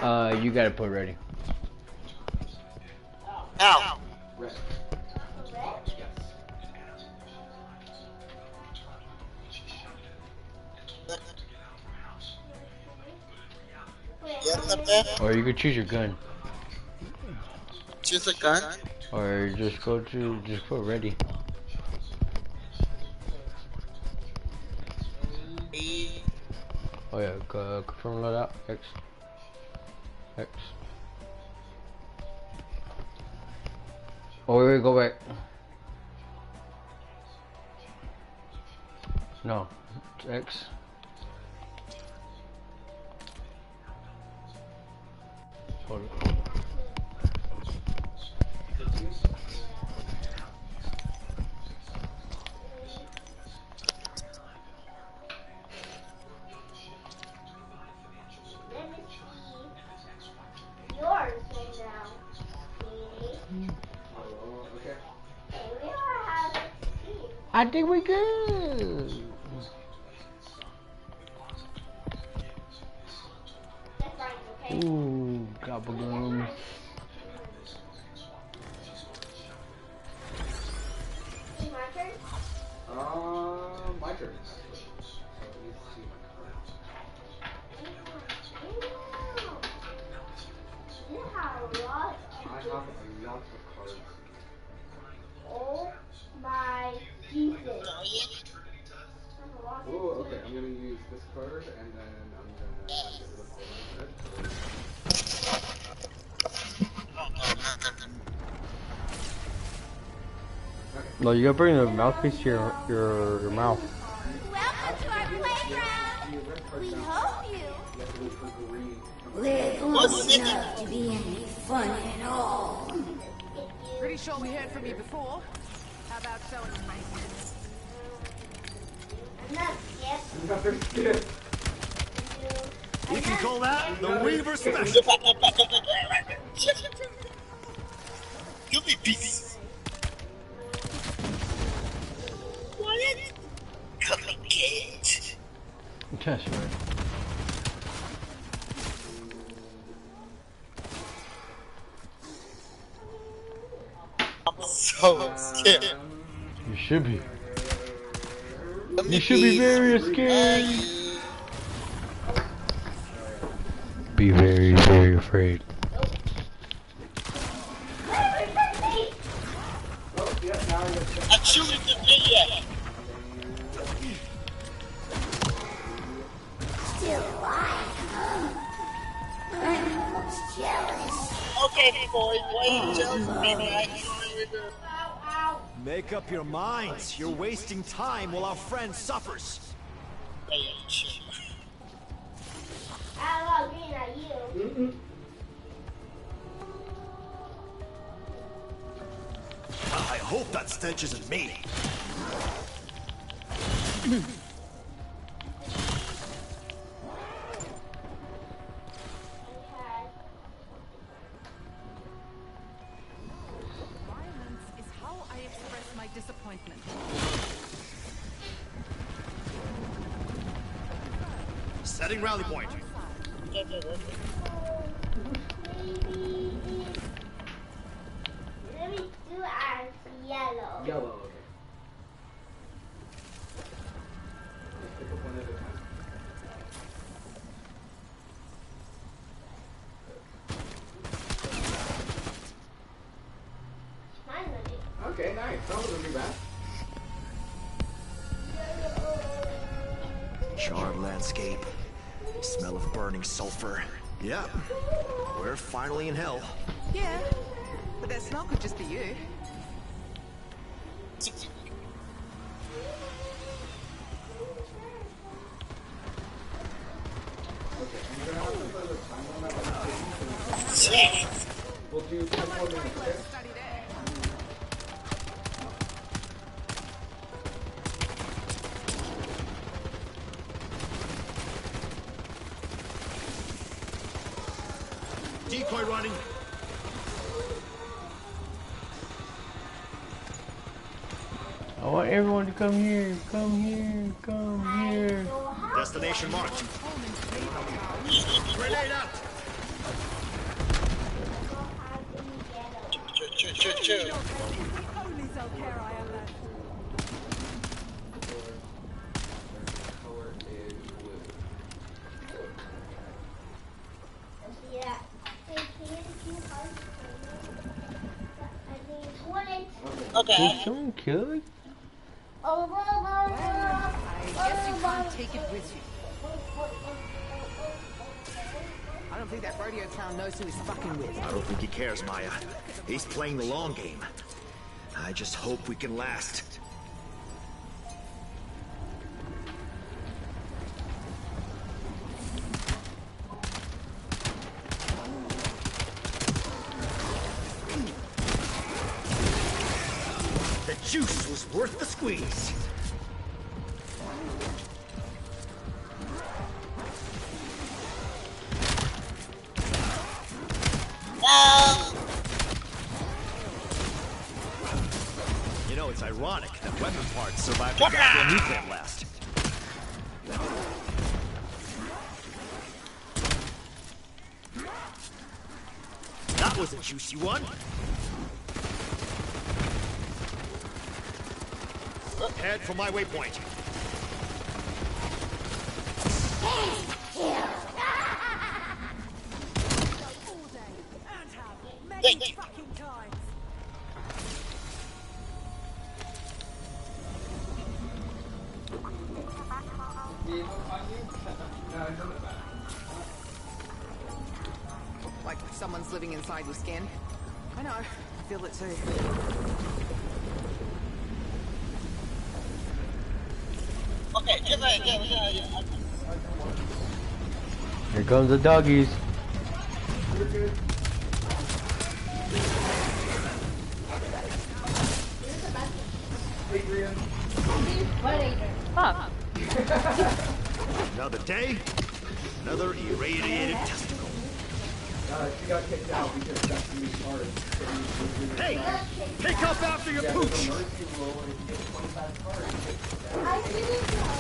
You gotta put ready. Ow! Red. Yes, up there? Or you could choose your gun. Choose a gun? Or just put ready. Oh yeah, confirm loadout. X. Oh wait, go back. No, it's X. Hold it. I think we good. Ooh, gobblegum. My turn. I have a lot of cards. Oh my Jesus. Oh, okay. I'm gonna use this card, and then I'm gonna get rid of all of it. No, you gotta bring the mouthpiece to your mouth. Welcome to our playground. We hope you It won't have to be any fun at all. Pretty sure we heard from you before. How about showing us faces? Another skip. We can call that the Weaver Special. Give me peace. What? Come and get. That's right. I'm so scared. You should be. You should be very scared. Be very, very afraid. I'm shooting the video. Still alive, huh? I'm most jealous. Okay, boy, why are you jealous of me, man? Make up your minds. You're wasting time while our friend suffers. I love being at you. I hope that stench isn't me. Violence is how I express my disappointment. Setting rally point. Let me do as yellow. Yellow, okay. Let's pick up one at a time. Finally. Okay, nice. That wasn't too bad. Charred landscape. Smell of burning sulfur. Yeah, we're finally in hell. Yeah, but that smell could just be you. We'll do 10 more minutes, okay? Decoy running. I want everyone to come here. Come here. Come here. Destination marked. Grenade out. True. The only self-care I have left. Color is blue. Yeah. Hey, can you get a few hearts? I think 20. Did Okay. someone kill it? I guess you can't take it with you. I don't think that rodeo clown knows who he's fucking with. I don't think he cares, Maya. He's playing the long game. I just hope we can last. The juice was worth the squeeze. No. You know, it's ironic that weapon parts survived the goddamn nuclear blast. That was a juicy one. Head for my waypoint. Thank you. Fucking times. Like someone's living inside your skin. I know. I feel it too. Okay, yeah. Here comes the doggies. Fuck. Another day, another irradiated testicle. She got kicked out because that's the new card. Hey, pick up after your pooch. Mercy roll and you get 25 cards. I didn't know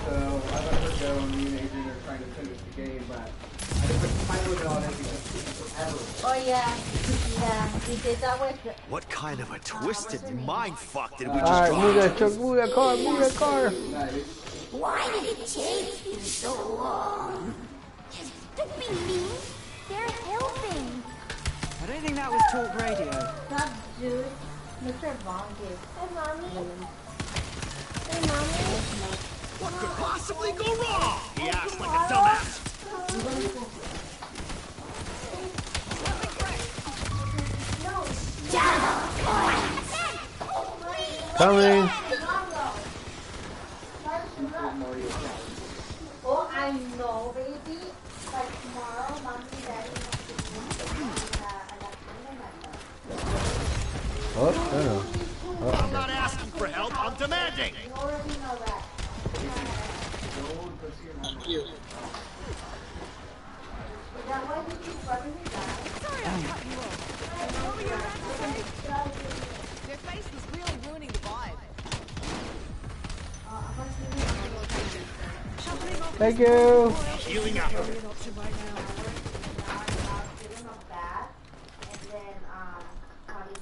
So I let her go and me and Adrian are trying to finish the game, but I just put time limit on it because it takes forever. Oh yeah, we did that with the... What kind of a twisted mind fuck did we just Alright, move draw? that truck, move that car, move that car. Why did it take you so long? Don't be mean. They're helping. I don't think that was talk radio. Stop, dude. Mr. Vaughn did. Hey, Mommy. Hey, Mommy. What could possibly go wrong? He acts like a dumbass. Coming. Oh, I know, baby. Like tomorrow, Mommy and Daddy have to do Oh, no. I'm not asking for help, I'm demanding. You already know that. Thank you. Is that why did you fucking die? Sorry I cut you off. What were you about to say? Their face was really ruining the vibe. Shuffling off Thank you. Healing up. an option right now. Give him a bath, and then, probably...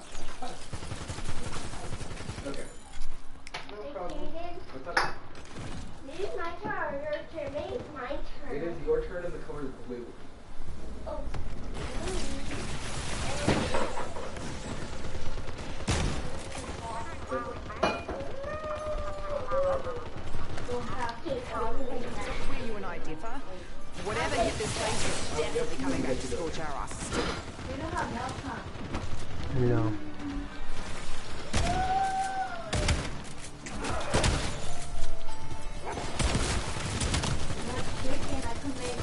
Okay. No problem. What's up? This is my turn, your turn, it's my turn. It is your turn and the color is blue. Oh. We'll have to Where you and I differ. Whatever hit this place is definitely coming back to scorch our asses. We don't have enough time. No. Chicken, I can make...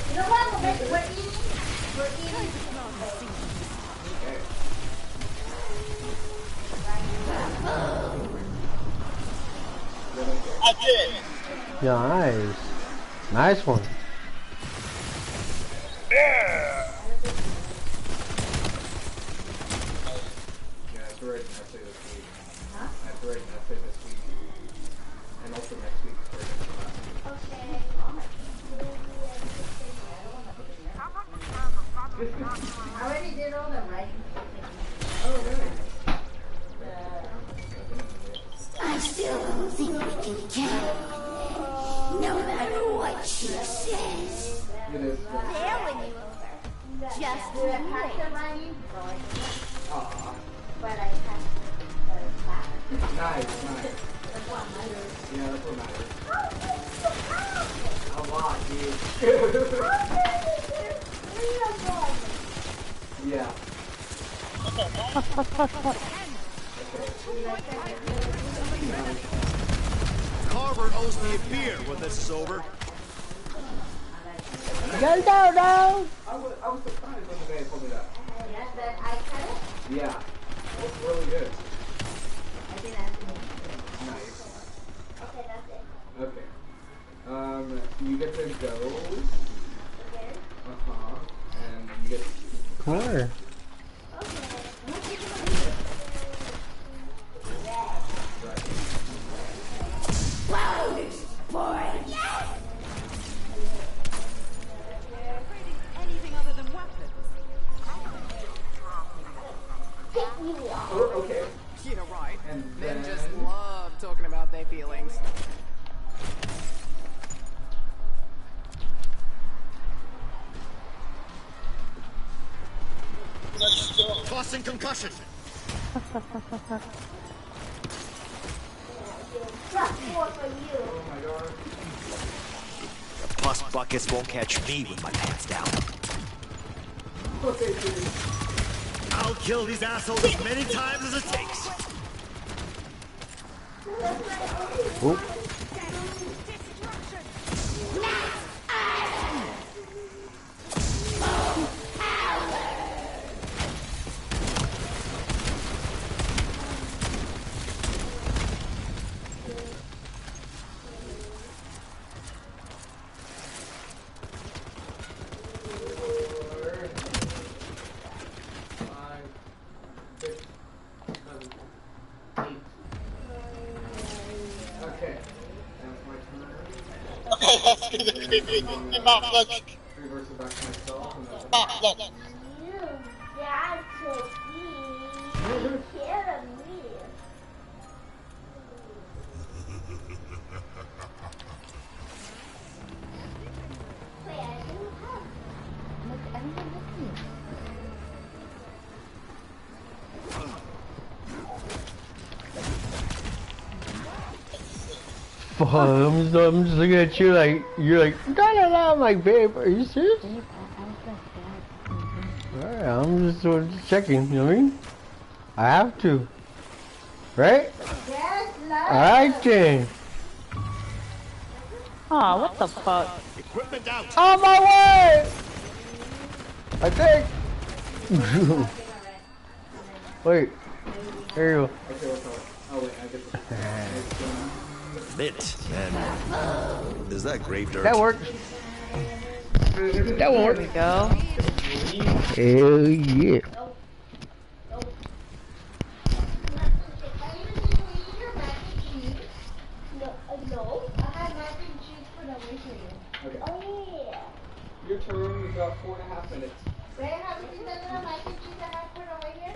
You know what? We're eating. I did. Nice. Nice one. Yeah. Yeah, it's already an essay this week. Huh? It's already an essay this week. And also next week. I already did all the writing. Oh, really? I still don't think we can count on it. No matter what she says. It is. They'll win you over. Just Do I you have wait. the writing? Aw. But I have the class. Nice, nice. That's what matters. Yeah, that's what matters. How many do you have? A lot, dude. How many is there? 3 of them. Yeah. Carver owes me a beer when this is over. Go, go, no! I was surprised when the guy told me that. Yes, but I cut it. Yeah. It's really good. I think that's Nice. okay, that's it. Okay. You get to go. Okay. Uh-huh. And you get Come here. right. Loudest boy. Anything other than weapons. Oh, okay. Yeah, right. And Men then just love talking about their feelings. Tossing concussion. oh my god. The pus buckets won't catch me with my pants down. Okay, dude. I'll kill these assholes as many times as it takes. Okay. That's my turn. Okay, that's good. Mom, look. Reverse it back to myself. And then Mom, look. You got to be kidding me. Wait, I do have. Fuck, I'm just looking at you like, you're like, la la la, I'm like, babe, are you serious? Alright, I'm just checking, you know what I mean? I have to. Right? Yes, love. Alright then. Aw, what the fuck? Equipment out. On my way! I think. Wait. There you go. okay, what's up? Oh wait, I get the Mint. And is that grave dirt? That works. That won't work. There we go. Hell yeah. No, I have mac and cheese put over here. Okay. Oh yeah. Your turn is about 4.5 minutes. Wait, have you seen the little mac and cheese that I put over here?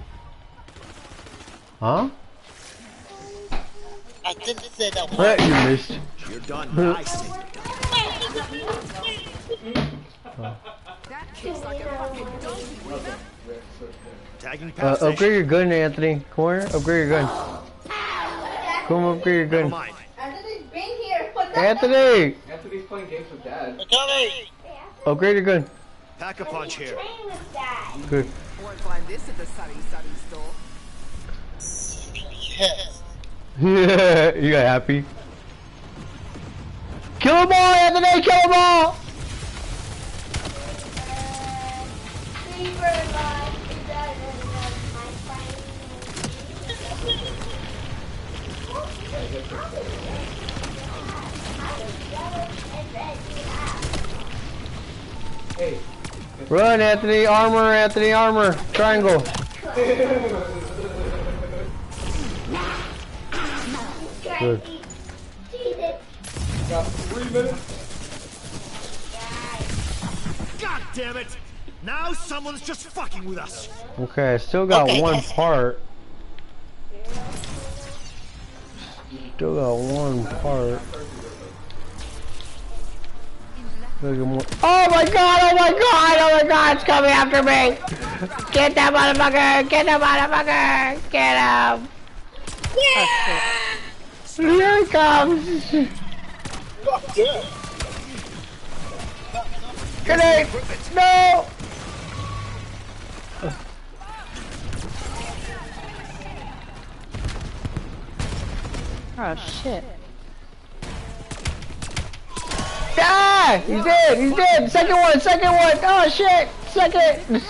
Huh? I didn't say that one. What? You missed. You're done. I say That kid's like a fucking donkey, remember? tagging past Upgrade your gun, Anthony. Come here. Upgrade your gun. Come upgrade your Never gun. mind. Anthony's been here. What the Anthony! Anthony's playing games with Dad. We're coming. Upgrade your gun. Pack a punch here. train with that? Good. Won't find this at the Sunny store. Yes. Yeah, you got happy. Kill them all, Anthony! Kill them all! Fever life is that my Hey. Run, Anthony! Armor, Anthony! Armor! Triangle! Good. Got 3 minutes. God damn it! Now someone's just fucking with us. Okay, I still got Okay, one guys. part. Still got one part. Look at more. Oh my god! Oh my god! Oh my god! It's coming after me! Get that motherfucker! Get that motherfucker! Get him! Here it comes! Fuck yeah. Grenade! No! Oh shit. Ah! He's dead! He's dead! Second one! Second one! Oh shit! Second!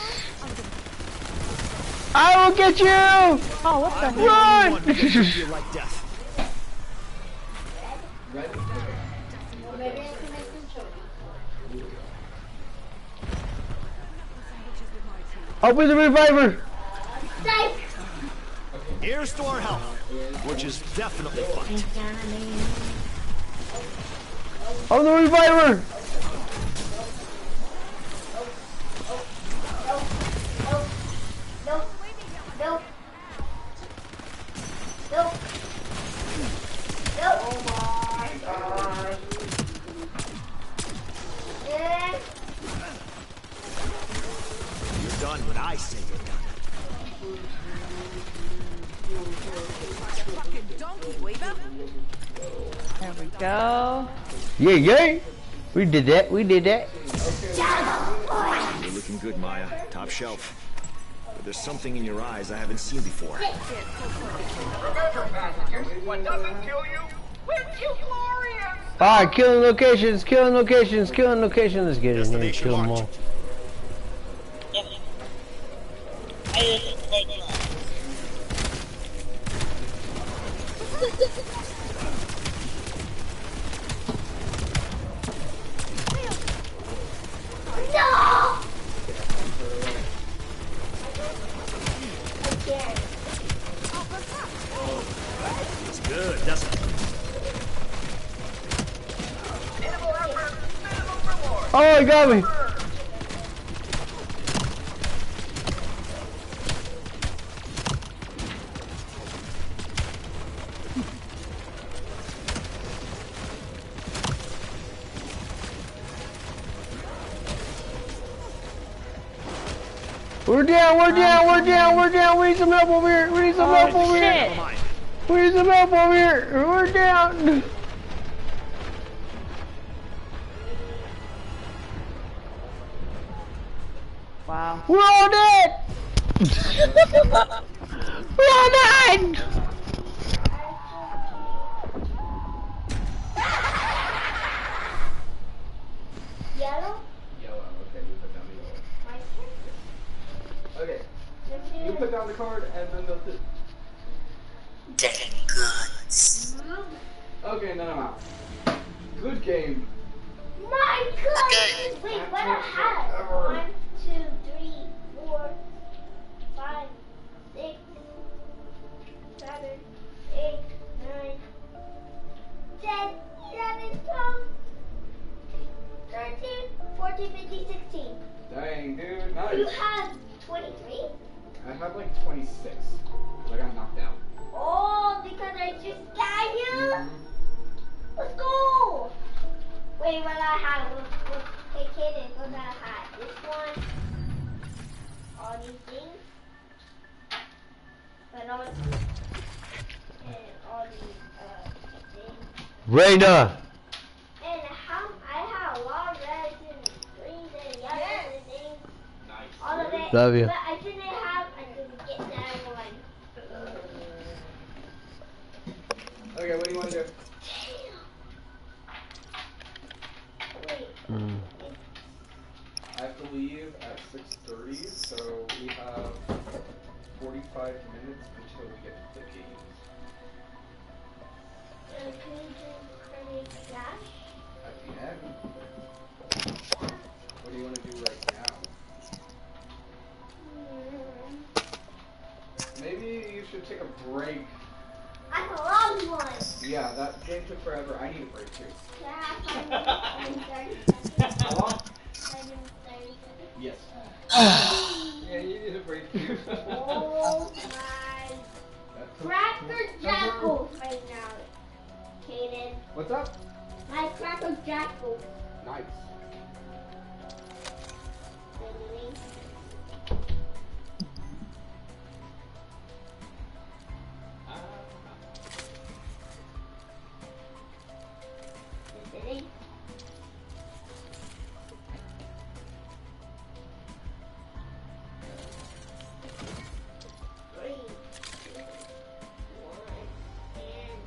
I will get you! Oh, what the hell? Run! Feel like death. Open the reviver! Here's to our health, which is definitely fucked. Open the reviver! You're done when I say you're done. Fucking donkey, Weaver. There we go. Yeah, yeah! We did that, we did that. You're looking good, Maya. Top shelf. But there's something in your eyes I haven't seen before. Remember, passengers, what doesn't kill you will kill glorious! Alright, killing locations, killing locations, killing locations. Let's get in here and kill them all. I didn't think that. No! It's good, doesn't it? Minimal effort, minimum reward. Oh, he got me! We're down, we're down, we're down, we're down. We need some help over here. We need some help over here. Shit. We need some help over here. We're down. Wow. We're all dead. We're all dead. Yellow? Yellow. Okay, you put down the yellow. My Okay. You put down the card and then the. Taking goods. Okay, then I'm out. Good game. My God! Okay. Wait, what I have? 1, 2, 3, 4, 5, 6, 7, 8, 9, 10, 11, 12, 13, 14, 15, 16. Dang, dude, You nice. have 23? I have like 26. I got knocked out. Oh, because I just got you? Let's go! Wait, what I have? Hey, kid, what I have? This one. All these things. But all and all these things. Reyna. And how I have a lot of reds and greens and yellows and things. Nice. All of it. Love you. But I didn't get that one. Okay, what do you want to do? Wait. I have to leave at 6:30, so we have 45 minutes until we get to the games. Can you do create flash? At the end. What do you want to do right now? Maybe you should take a break. I'm a long one. Yeah, that game took forever. I need a break too. Can I have 5 minutes and 30 seconds? Hello? 5 minutes, 30 seconds? Yes. Yeah, you need a break too. Oh my. Cracker jackals right now. Kaden. What's up? My cracker jackals. Nice. Really? Really? Three, two, one, and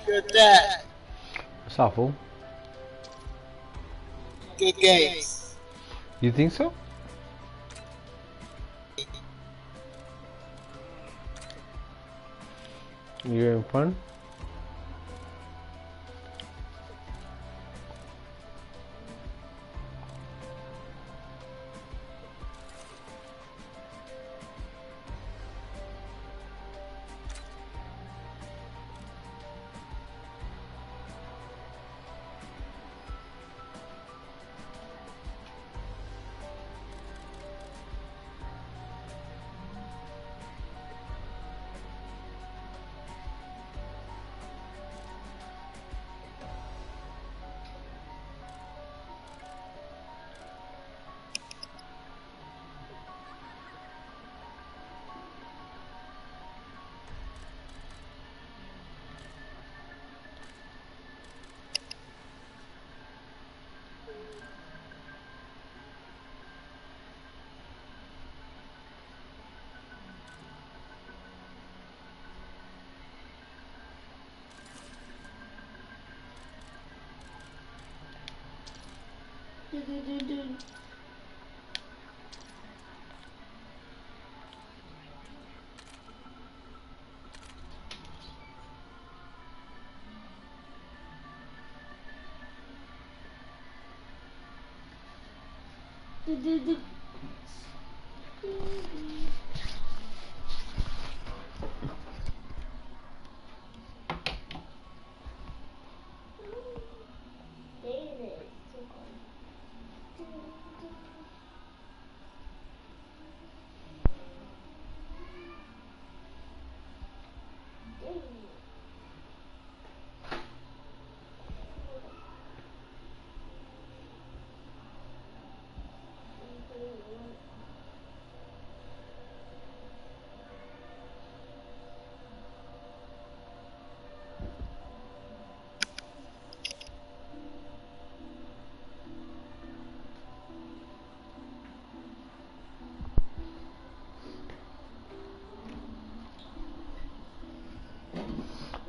Good that. What's up, fool? Good games. You think so? You're having fun?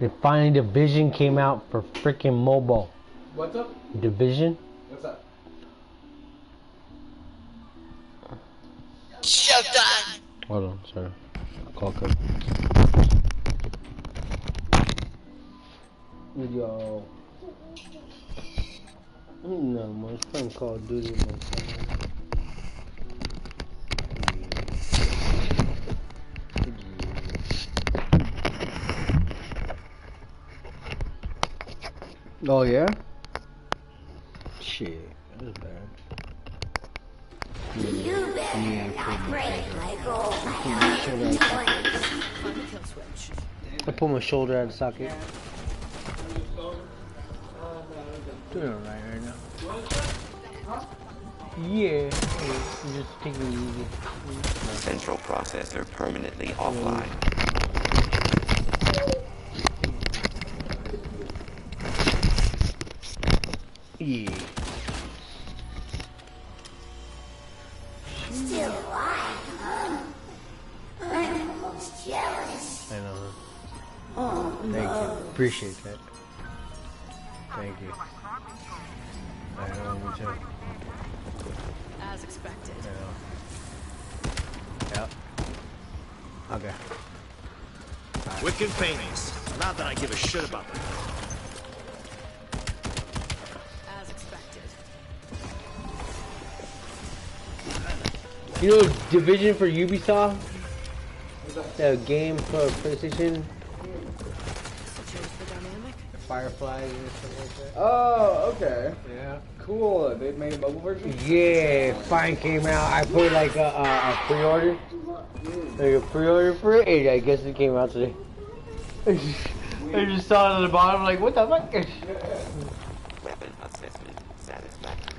They finally Division came out for freaking mobile. What's up? Division? What's up? Showtime. Hold on, sorry. Call code. Yo. No, man, it's playing Call of Duty, man. Oh yeah? Shit, that was bad. You better not break my gold by hunting toys. Find the kill switch. I pull my shoulder out of the socket. Doing alright now. Yeah, I'm just taking it easy. Central processor permanently offline. Yeah. Still alive, huh? I'm almost jealous. I know. Oh, Thank you. Appreciate that. Thank you. I know, me too. As expected. I know. Yep. Okay. Wicked paintings. Not that I give a shit about them. As expected. You know Division for Ubisoft? The game for PlayStation? Change the dynamic. Fireflies and stuff like that. Oh, okay. Yeah. Cool. They made a mobile version? Yeah, fine came out. I put like a pre-order. Like a pre-order for it, and I guess it came out today. I just saw it at the bottom, like, what the fuck? Weapon assessment satisfactory.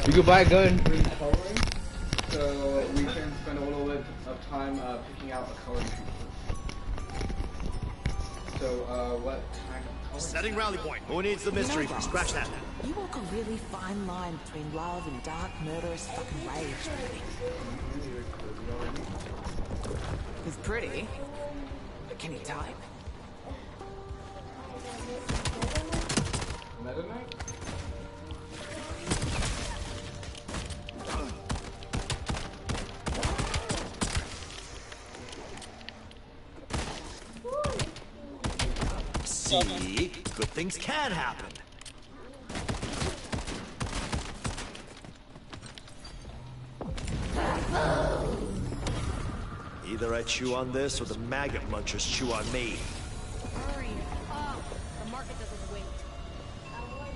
You can buy a gun. So we can spend a little bit of time picking out a color sheet first. So what kind of color? Setting rally point. Who needs the mystery? Scratch that. You walk a really fine line between love and dark, murderous fucking rage, really. He's pretty, but can he type? Meta Knight? See? Good things can happen. Either I chew on this or the maggot munchers chew on me. Hurry up. The market doesn't wait.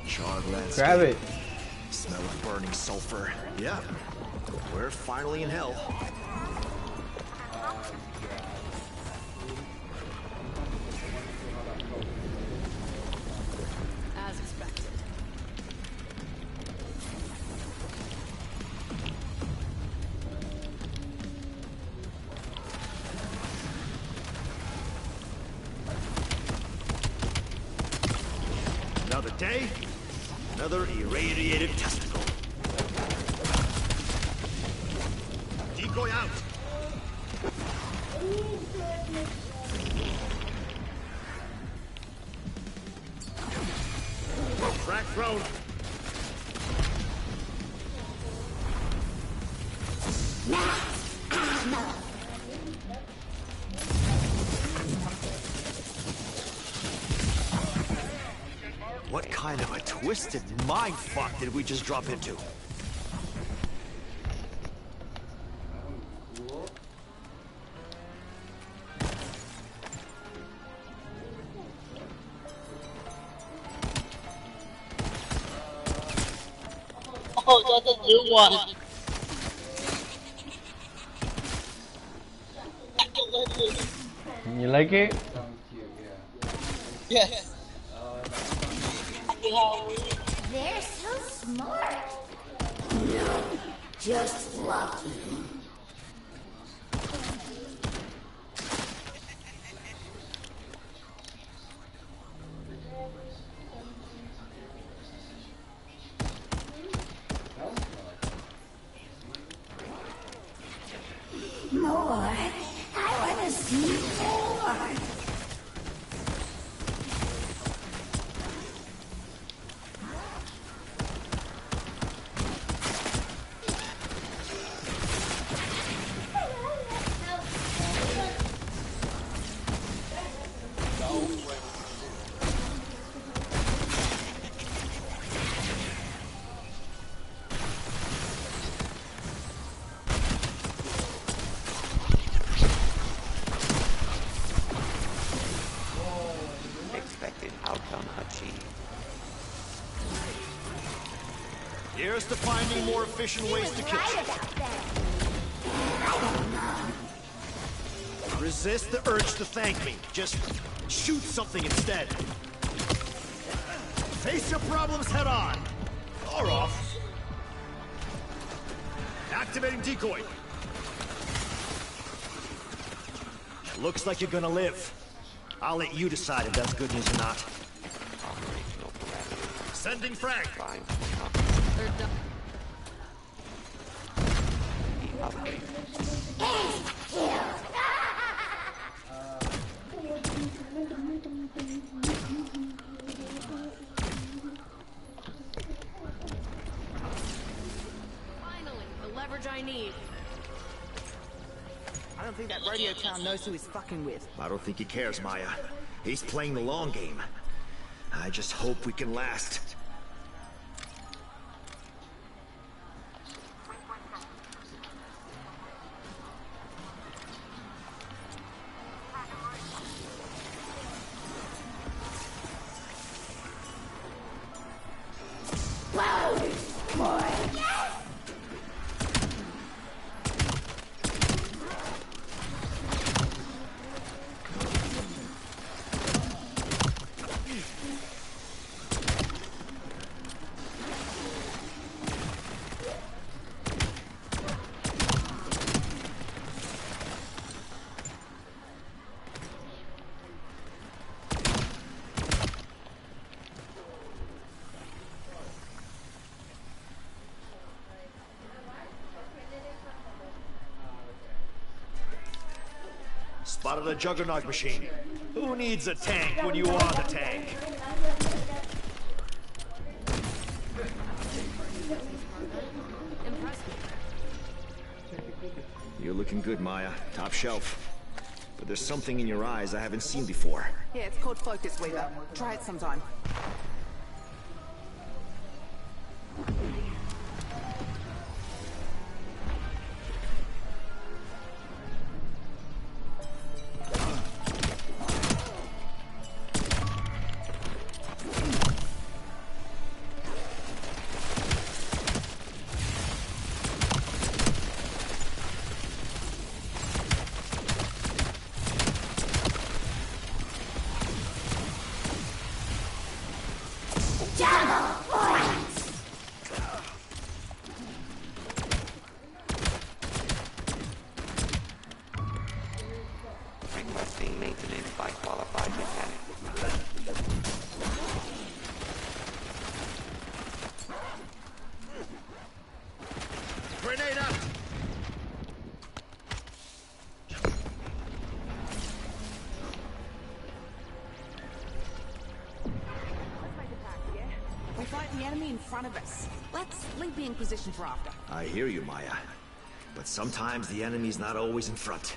Charred landscape. Grab it. Smell of burning sulfur. Yeah. We're finally in hell. As expected. Another day, another irradiated testicle. Decoy out. Track thrown. What kind of a twisted mind fuck did we just drop into? Oh, that's a new one. You like it? Sounds cute, yeah. Yes. They're so smart. No, just lucky. More. I want to see more. Expected outcome achieved. Here's to finding more efficient ways to kill. Right about that. Resist the urge to thank me. Just shoot something instead. Face your problems head on. Or off. Activating decoy. Looks like you're gonna live. I'll let you decide if that's good news or not. Sending frag. They're done. Finally, the leverage I need. I don't think that radio town knows who he's fucking with. I don't think he cares, Maya. He's playing the long game. I just hope we can last. Spotted a juggernaut machine. Who needs a tank when you are the tank? You're looking good, Maya. Top shelf. But there's something in your eyes I haven't seen before. Yeah, it's called focus, Weaver. Try it sometime. Requesting maintenance by qualified mechanic. Grenade out! We fight the enemy in front of us. Let's leave the Inquisition for after. I hear you, Maya. But sometimes the enemy's not always in front.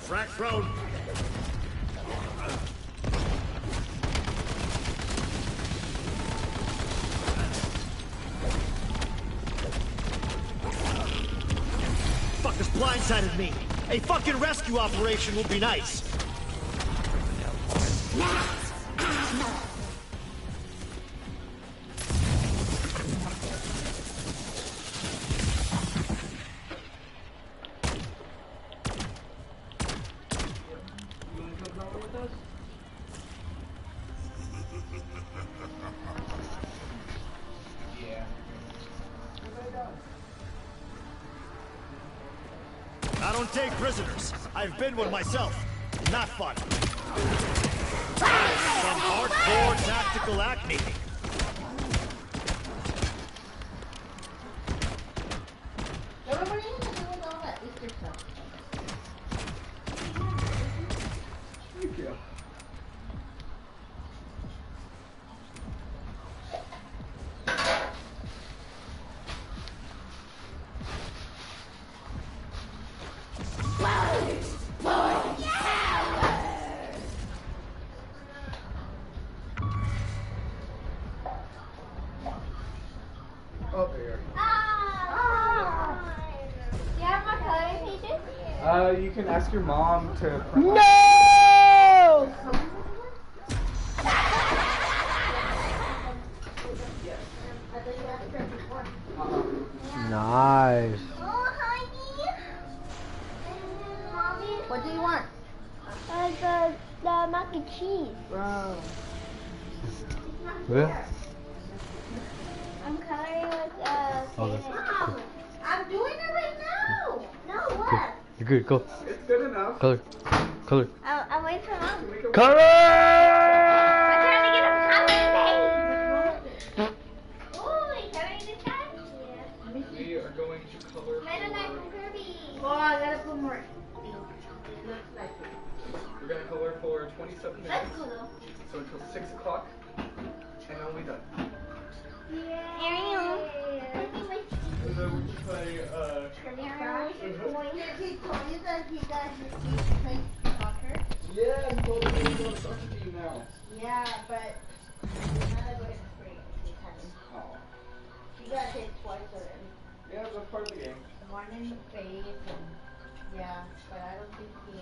Frag thrown. Fuckers blindsided me. A fucking rescue operation would be nice. I don't take prisoners. I've been one myself. Not fun. Some hardcore tactical acme. Thank you. You can ask your mom to print No! Nice. Oh, honey. Mommy. What do you want? The mac and cheese. Bro. Yeah. I'm coloring with Okay. Mom, I'm doing it right now. No, what? You're good. Go. It's good enough. Color. Color. I'm waiting for Mom. Color! We're trying to get a copy paste. Oh, you coloring this time? Yeah. We are going to color. Meta Knife from Kirby. Oh, I gotta put more. It looks like it. We're gonna color for 27 minutes. That's cool though. So until 6 o'clock, and then we'll be done. Yeah. And then we can play, He told you that he got his team to play soccer? Yeah, I'm totally going to go to soccer team now. Yeah, but he's not going to spring. Oh. He got hit twice already. Yeah, that's part of the game. One in the face and yeah, but I don't think he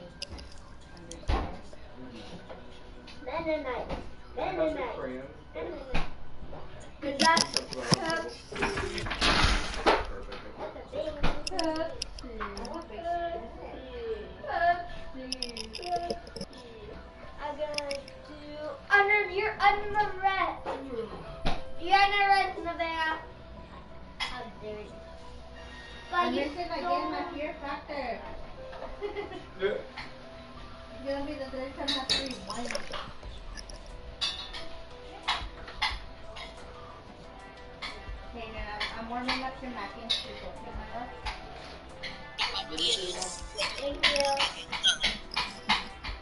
understands. Meta Knife. I Meta have the Knife. crayons. Meta Knife. Cause that's I'm gonna do under your arrest. You're under arrest, Nevaeh. How dare you? And this is again my fear factor. Yeah. It's gonna be the third time I have to rewind it. Okay, now I'm warming up your mac and cheese, okay, my love? Thank you.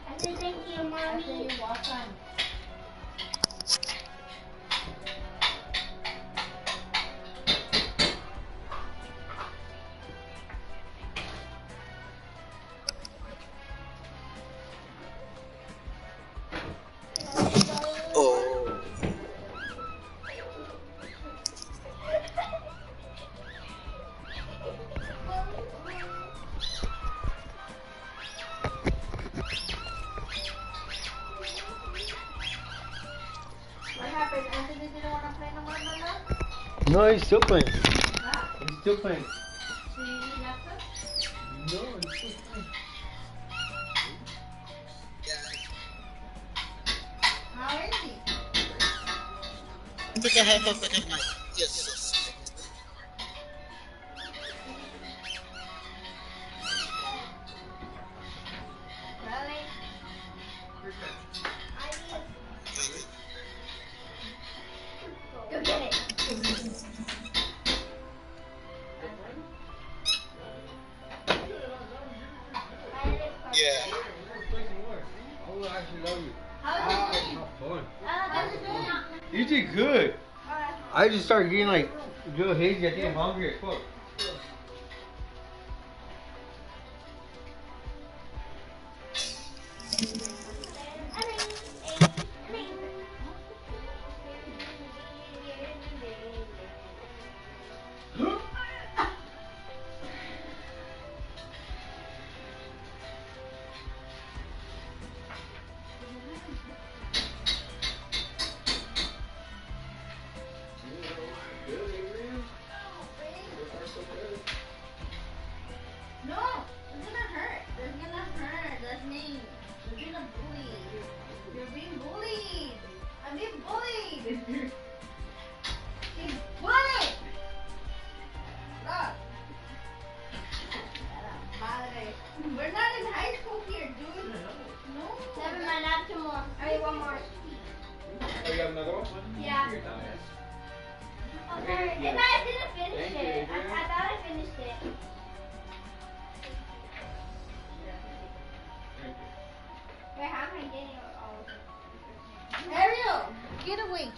I said thank you, Mommy. I say you're welcome. What happened? Anthony didn't want to play no more, Mama? No, he's still playing. Ah, He's still playing. so you left us? No, he's still playing. How is he? I think I have something in my yes. Really? Go get it. Yeah. Oh, I actually love you. How is it? Not fun. How's it going? You did good. I just started getting like a little hazy. I think I'm hungry as fuck. No, it's gonna hurt. It's gonna hurt. That's me. You're being a bully. You're being bullied. I'm being bullied. He's bullied. Look. Madre. We're not in high school here, dude. No. Never mind, I have two more. I mean, one more. Oh, you got another one? Yeah. You're nice. Okay. If I didn't finish Thank you, it, I Adrian. thought I finished it. Wait, how am I getting all of it? Ariel, get away.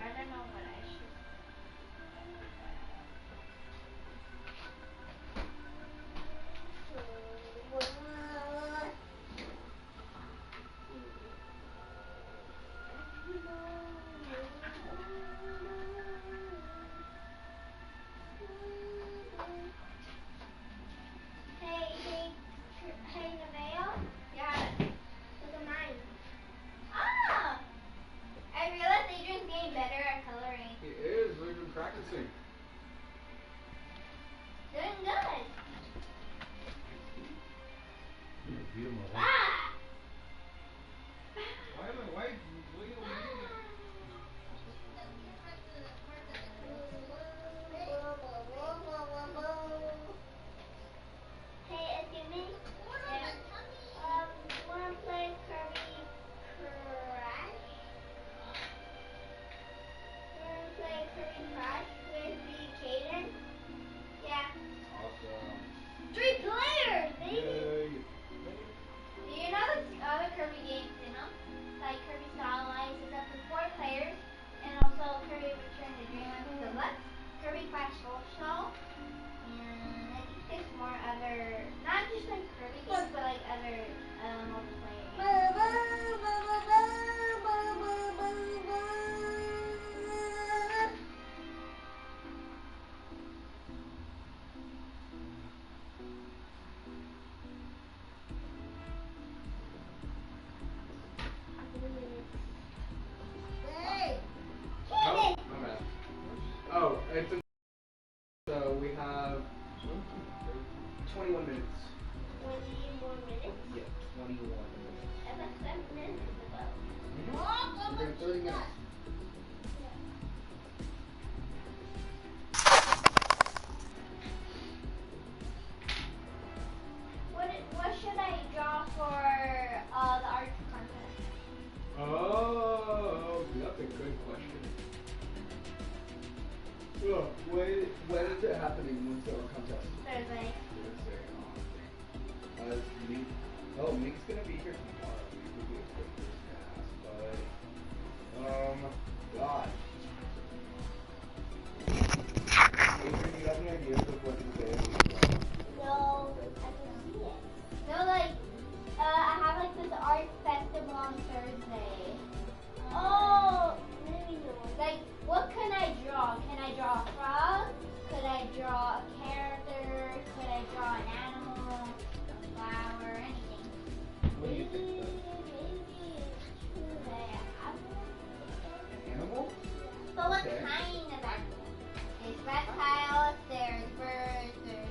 I don't know what I should Ah! Why am I white? Hey, excuse me. Wanna play Kirby Crash? Wanna play Kirby Crash with the Caden? Yeah. Awesome. 3 players, baby. Yay. Do you know the other Kirby games, you know? Like Kirby Starlight is up to 4 players, and also Kirby Return to Dreamland Deluxe, Kirby Crash Social, and I think there's more other, not just like Kirby games, but like other multiplayer Hey! Oh, my bad. Oh, it's a, so we have 21 minutes. 20 more minutes? Yeah, 21 minutes. I bet 7 minutes ago. We're doing 30 minutes. What should I draw for the art contest? Oh, that's a good question. Oh, when is it happening? When's the contest? Thursday. Thursday. Meek. Oh, Meek's gonna be here tomorrow. Meek will be a quick person to ask, but God. Adrian, do you have any ideas of what the day is? No, I can see it. No, like, I have like this art festival on Thursday. Oh, maybe no. Like, what can I draw? Can I draw a frog? Could I draw a character? Could I draw an animal? A flower? Anything? What do you think, though? An animal? But what Okay. kind of animal? There's reptiles, there's birds, there's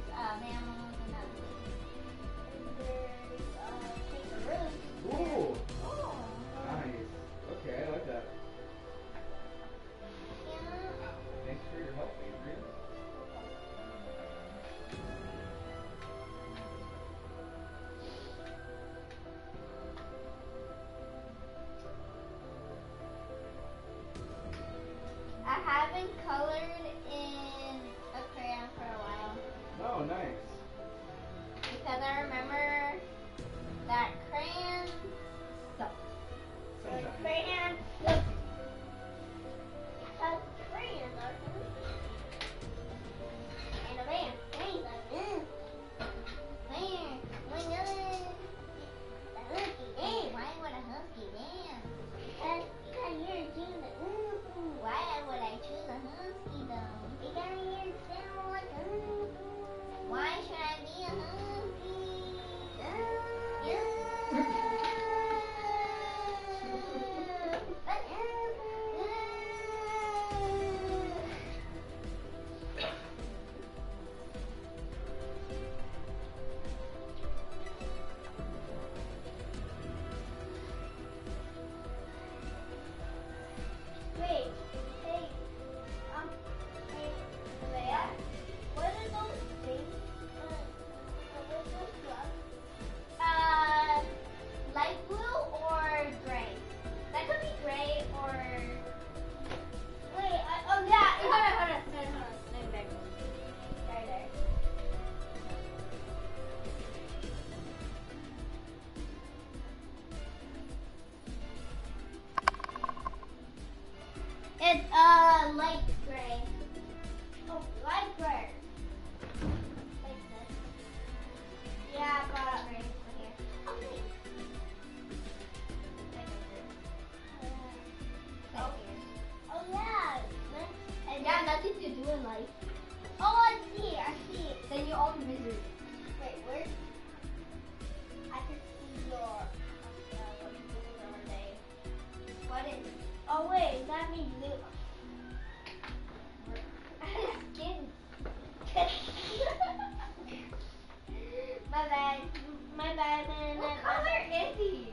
What color is he?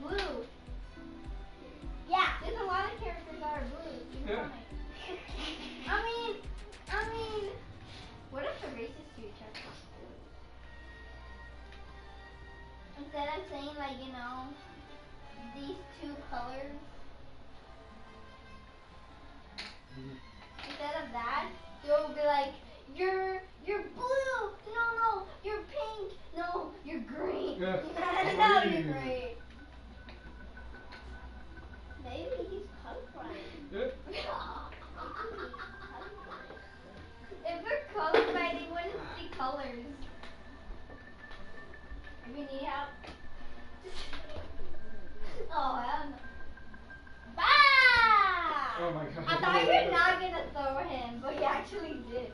Blue. Yeah. There's a lot of characters that are blue. Yeah. I mean, what if they're racist to each other? Instead of saying like, you know, these two colors, instead of that, they'll be like, you're blue. No, you're pink. No, you're green. Yeah. No, you're green. Maybe he's colorblind. Yeah. If they're colorblind, they wouldn't see colors. If you need help. Oh, hell no. Bah! Oh my god. I thought you were not gonna throw him, but you actually did.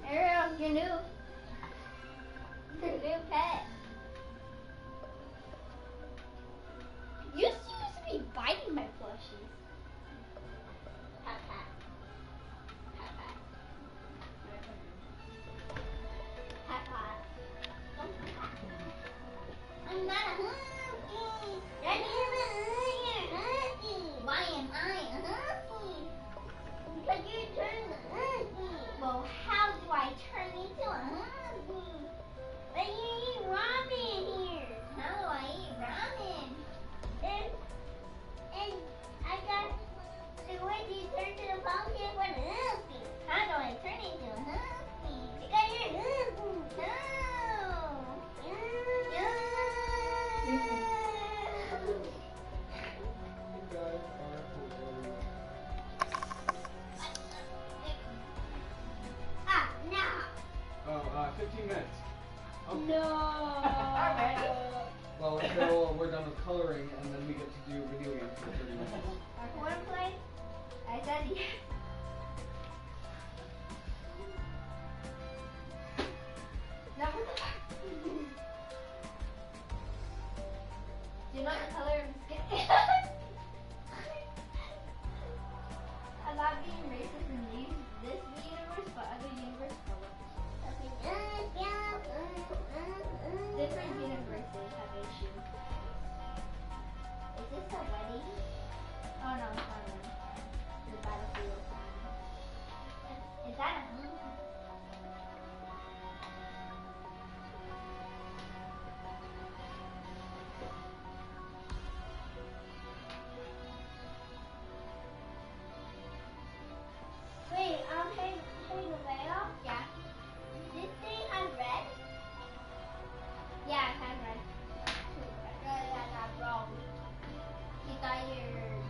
Ariel, your new pet. You used to be biting my plushies. Pat pat. Pat pat. Pat pat. Don't pat. I'm not a husky. You're a husky. Why am I a husky? Because you turned a husky. Well, how do I turn into a husky? But you eat ramen here. How do I eat ramen? And I got the way you turn to the pumpkin for a husky. How do I turn into a husky? Because you're a husky. Oh, 15 minutes. Okay. No. Already? Well, until we're done with coloring, and then we get to do video games for 30 minutes. Want to play? I said yes. No. Do you know the color of the skin? I'm not being racist in this universe, but other universe colors. Different universes have issues. Is this a wedding? Oh no, it's not one. The battlefield. Is that a Wait, hey, Gabriel? Yeah. This thing has red? Yeah, it has red. That's wrong. You got your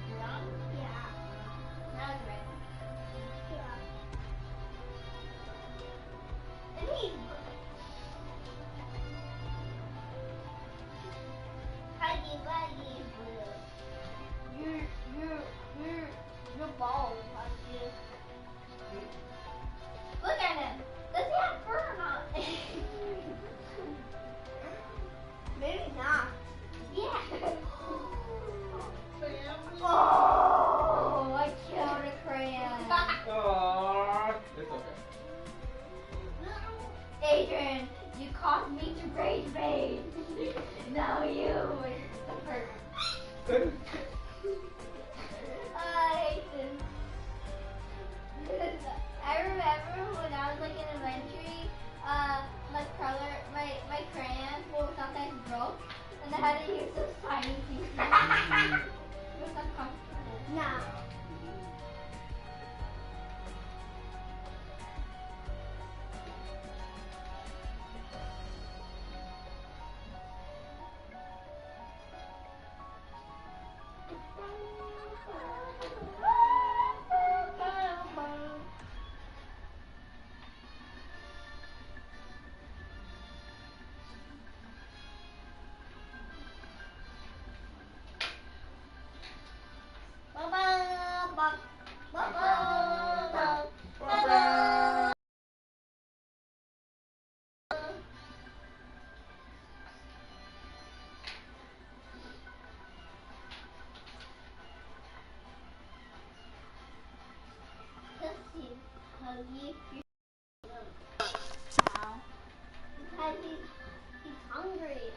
drum? Yeah. Now it's red. Yeah. And he's Huggy Wuggy is blue. You're bald, Huggy. Look at him. Does he have fur or not? Maybe not. Yeah. Oh, I killed a crayon. Aww. It's okay. Adrian, you caused me to rage bait. Now you. I hate this. I remember when I was like in elementary, my crayons will sometimes broke, and I had to use those tiny pieces. It was uncomfortable. No. Bye-bye. he's hungry.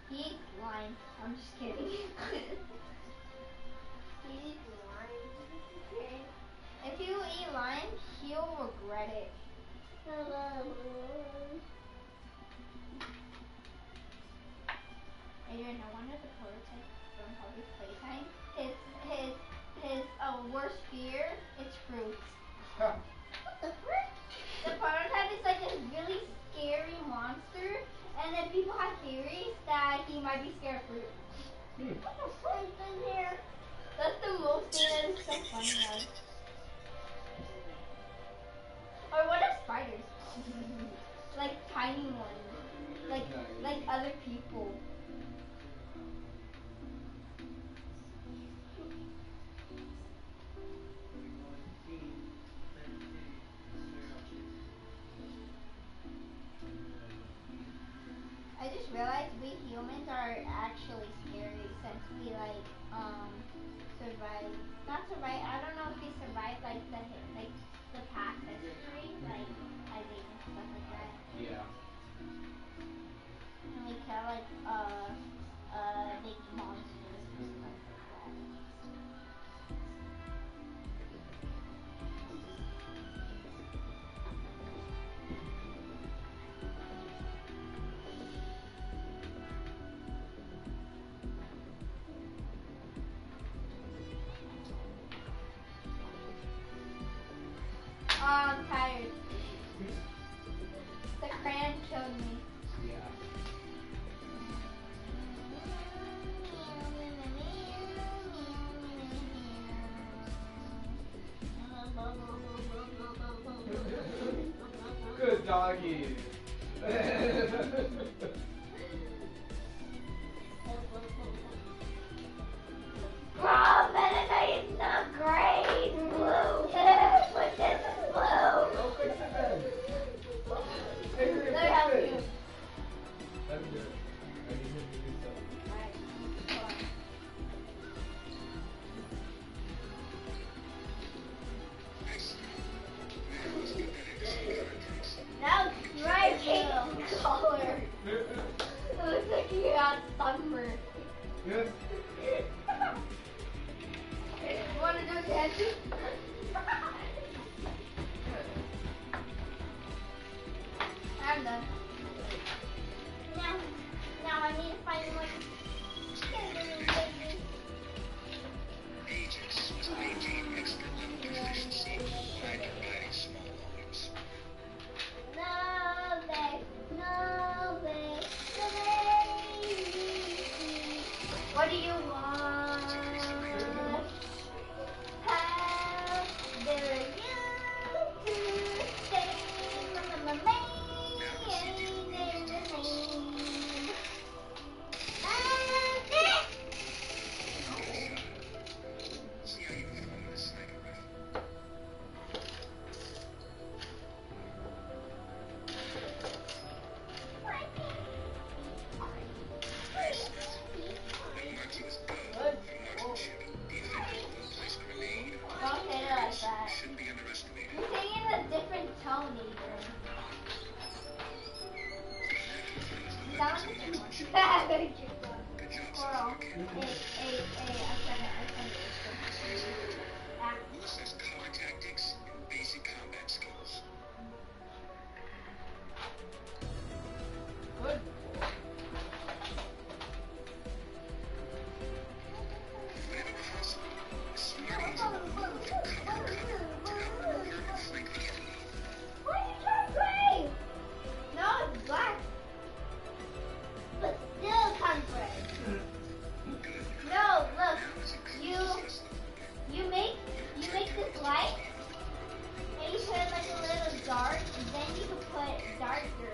He eats lime. I'm just kidding. He eats lime. Okay. If you eat lime, he'll regret it. Adrian, I wanted the prototype from Public Playtime. His worst fear is fruits. What the frick? The prototype is like this really scary monster, and then people have theories that he might be scared of fruit. What the frick is in here? That's the most thing that is so funny. Or what are spiders? Like tiny ones. Like other people. I just realized we humans are actually scary since we survive. Not survive. I don't know if we survived like the past history, like as and stuff like that. Yeah. And we kill like big monsters and stuff like that. Oh, I'm tired. The crayon killed me. Yeah. Good doggy. Oh, Mennonite is not great. Blue. But this is blue. Go fix the bed. Hey, Let me help you. Let me do it. I need him to do something. Now try change color. It looks like you got sunburned. Yes. You want to do a tattoo? I'm done. Now I need to find one. Agents must maintain expert level proficiency while providing small volumes. No, babe. No, babe. What do you want? How dare you to say my name? See how you perform with a sniper rifle. When marking is done, your marksmanship, the effect of one placed grenade Don't say it like that. shouldn't be underestimated. You're saying in a different tone, Adrian. You sound like a chipmunk. Squirrel. Lewis has cover tactics and basic combat skills. Good. Whenever possible, the smart agent will move from cover to cover to outmaneuver and flank the enemy. Why did you turn gray? No, it's black. But still turn gray. No, look. You make this light, and you put like a little dark, and then you can put darker.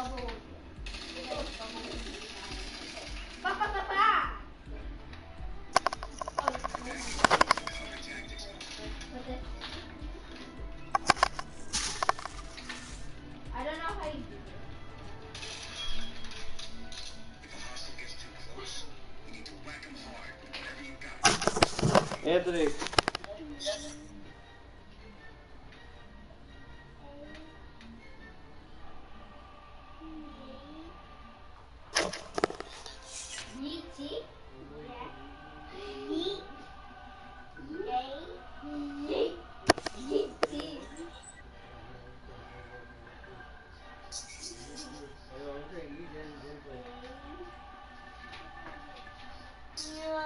bubble. It's like bubble. Ba ba ba ba. Oh, what's this? I don't know how you do this. If a hostile gets too close, you need to whack him hard. Whatever you got. Anthony. Yeet, yeet. Yeet. Yay. Yeet. Yeet, yeet. No.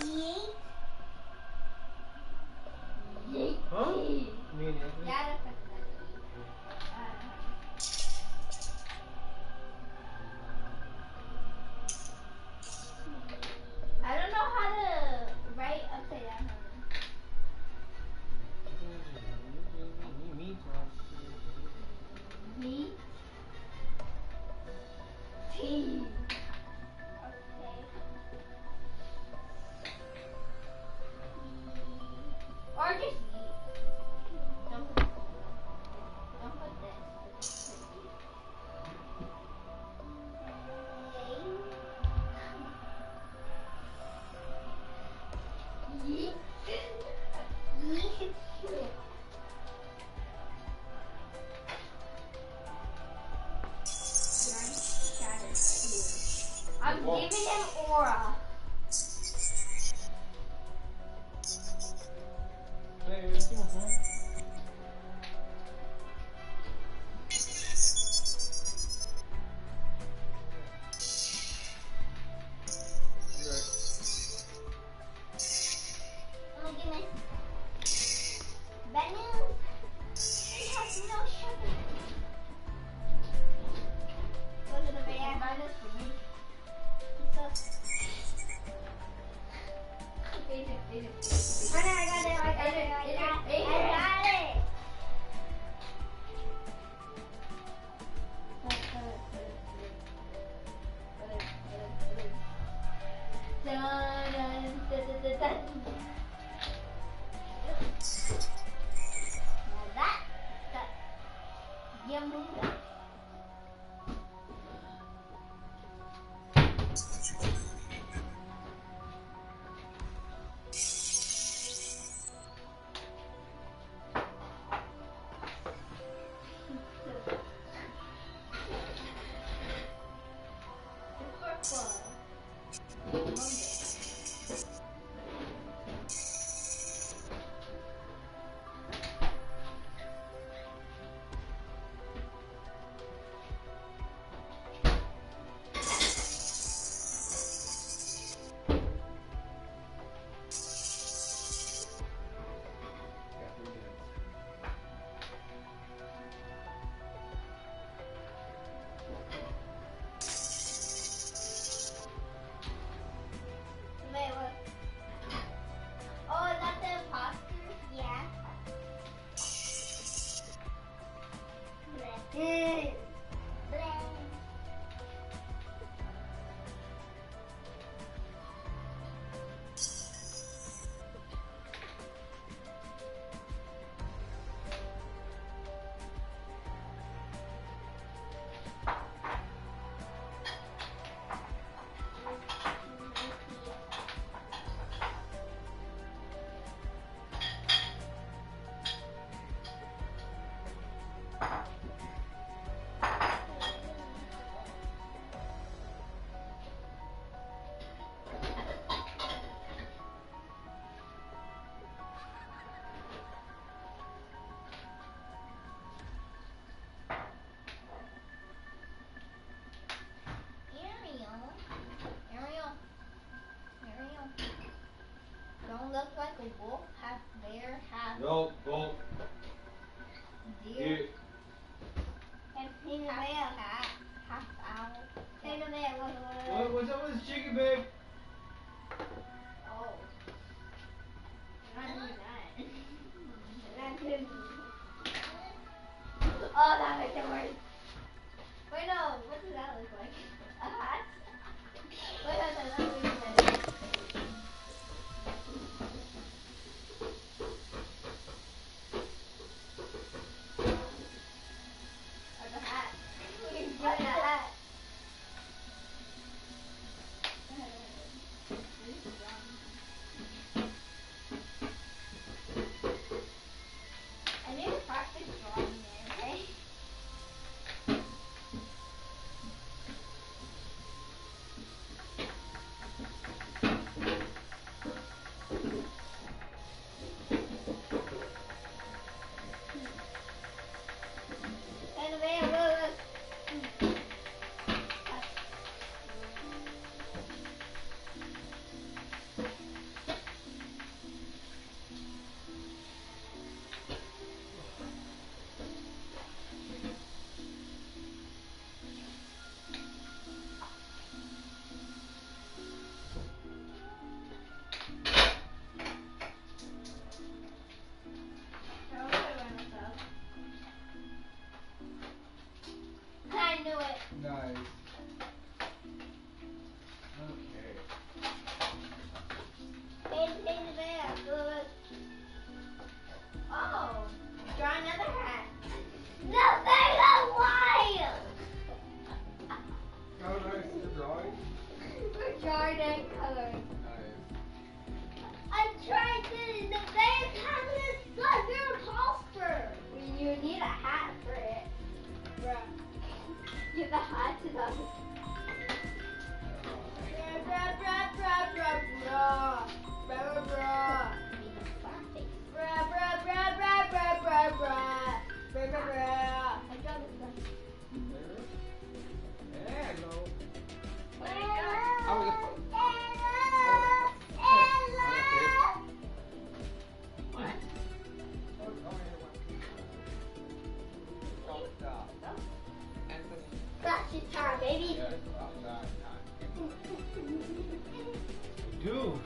Yeet. Yeet. Huh? Me and Anthony? Yeah, that's like I don't know how to write upside down. Meat. Tea. Okay. Or just eat. Don't put this. Yeet. Yeet. I'm giving him aura. Oh my goodness. Bad news. He has no sugar. Go to the van. Buy this for me. I got it. Dun, dun, dun, dun, dun. Now that, Yamuga. Wait, what? Oh, is that the imposter? Yeah. Bleh. Bleh. Ariel. Don't look like a wolf, half bear, half No, go. deer. Here. Half owl. Hey, the man, What's up with this chicken, babe? Oh. I'm not doing that. I'm not doing Nothing but why? How nice you're drawing? We're drawing and coloring. Nice. I tried to. The band has this stuff. You're a poster. You need a hat for it. Bruh. You have a hat to that. Bruh, bruh, bruh, bruh, bruh, bruh. Bruh, bruh. Bruh, bruh, bruh, bruh, bruh, bruh, bruh. Bruh, bruh, bruh. I draw this one. Hello. That's your time, baby. Dude.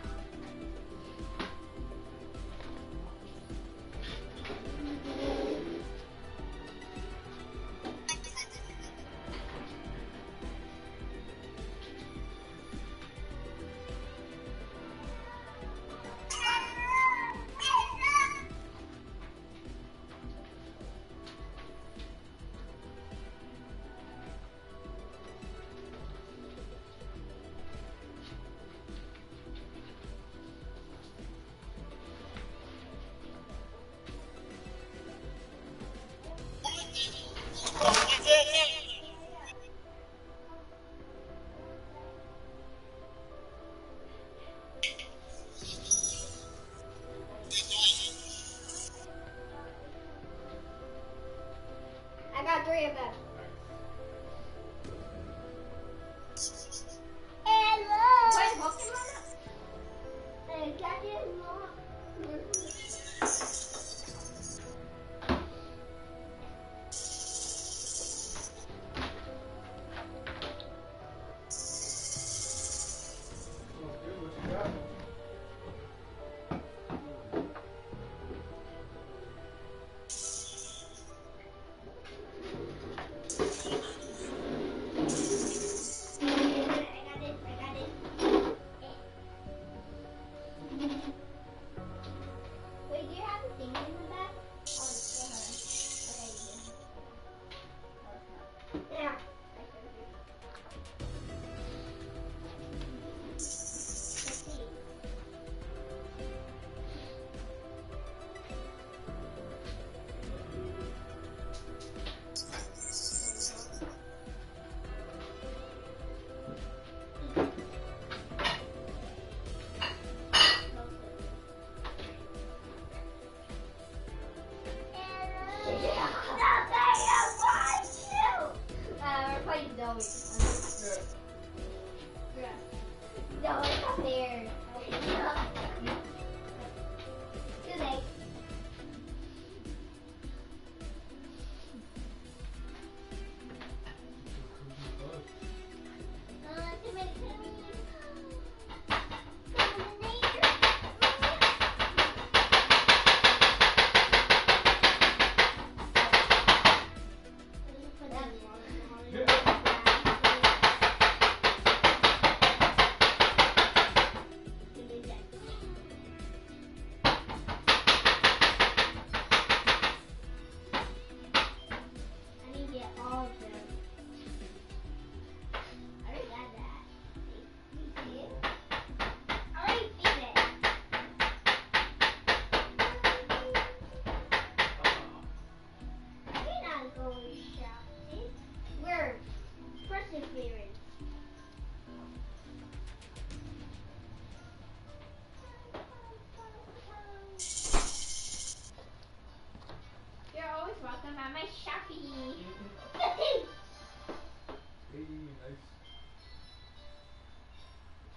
I got 3 of them. Hello. Wait, Pokemon? Gadget Mom. Wait, do you have a thing in the back? Oh, it's for her. Okay, you do. Yeah. Let's see. We're playing Zoe. Zoe's up there. Too late. Too many I need to get all of them. I already got that. You see it? I already seen it. We're not going shopping. We're perseverance. You're always welcome at my shopping. Hey, nice.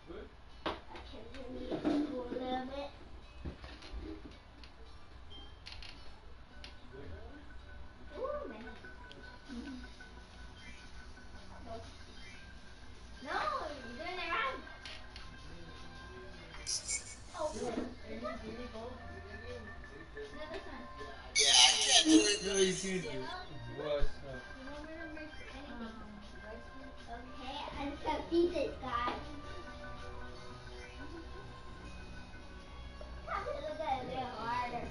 Good? I can really do a little bit. Ooh, man. No, you're doing it wrong. Oh, good. No, this one. Yeah, I can't do it. No, you can't do it. What's up? You want me to make anything? Okay, I'm just gonna feed this guy. Have a little bit harder.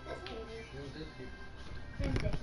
This baby. This is This baby.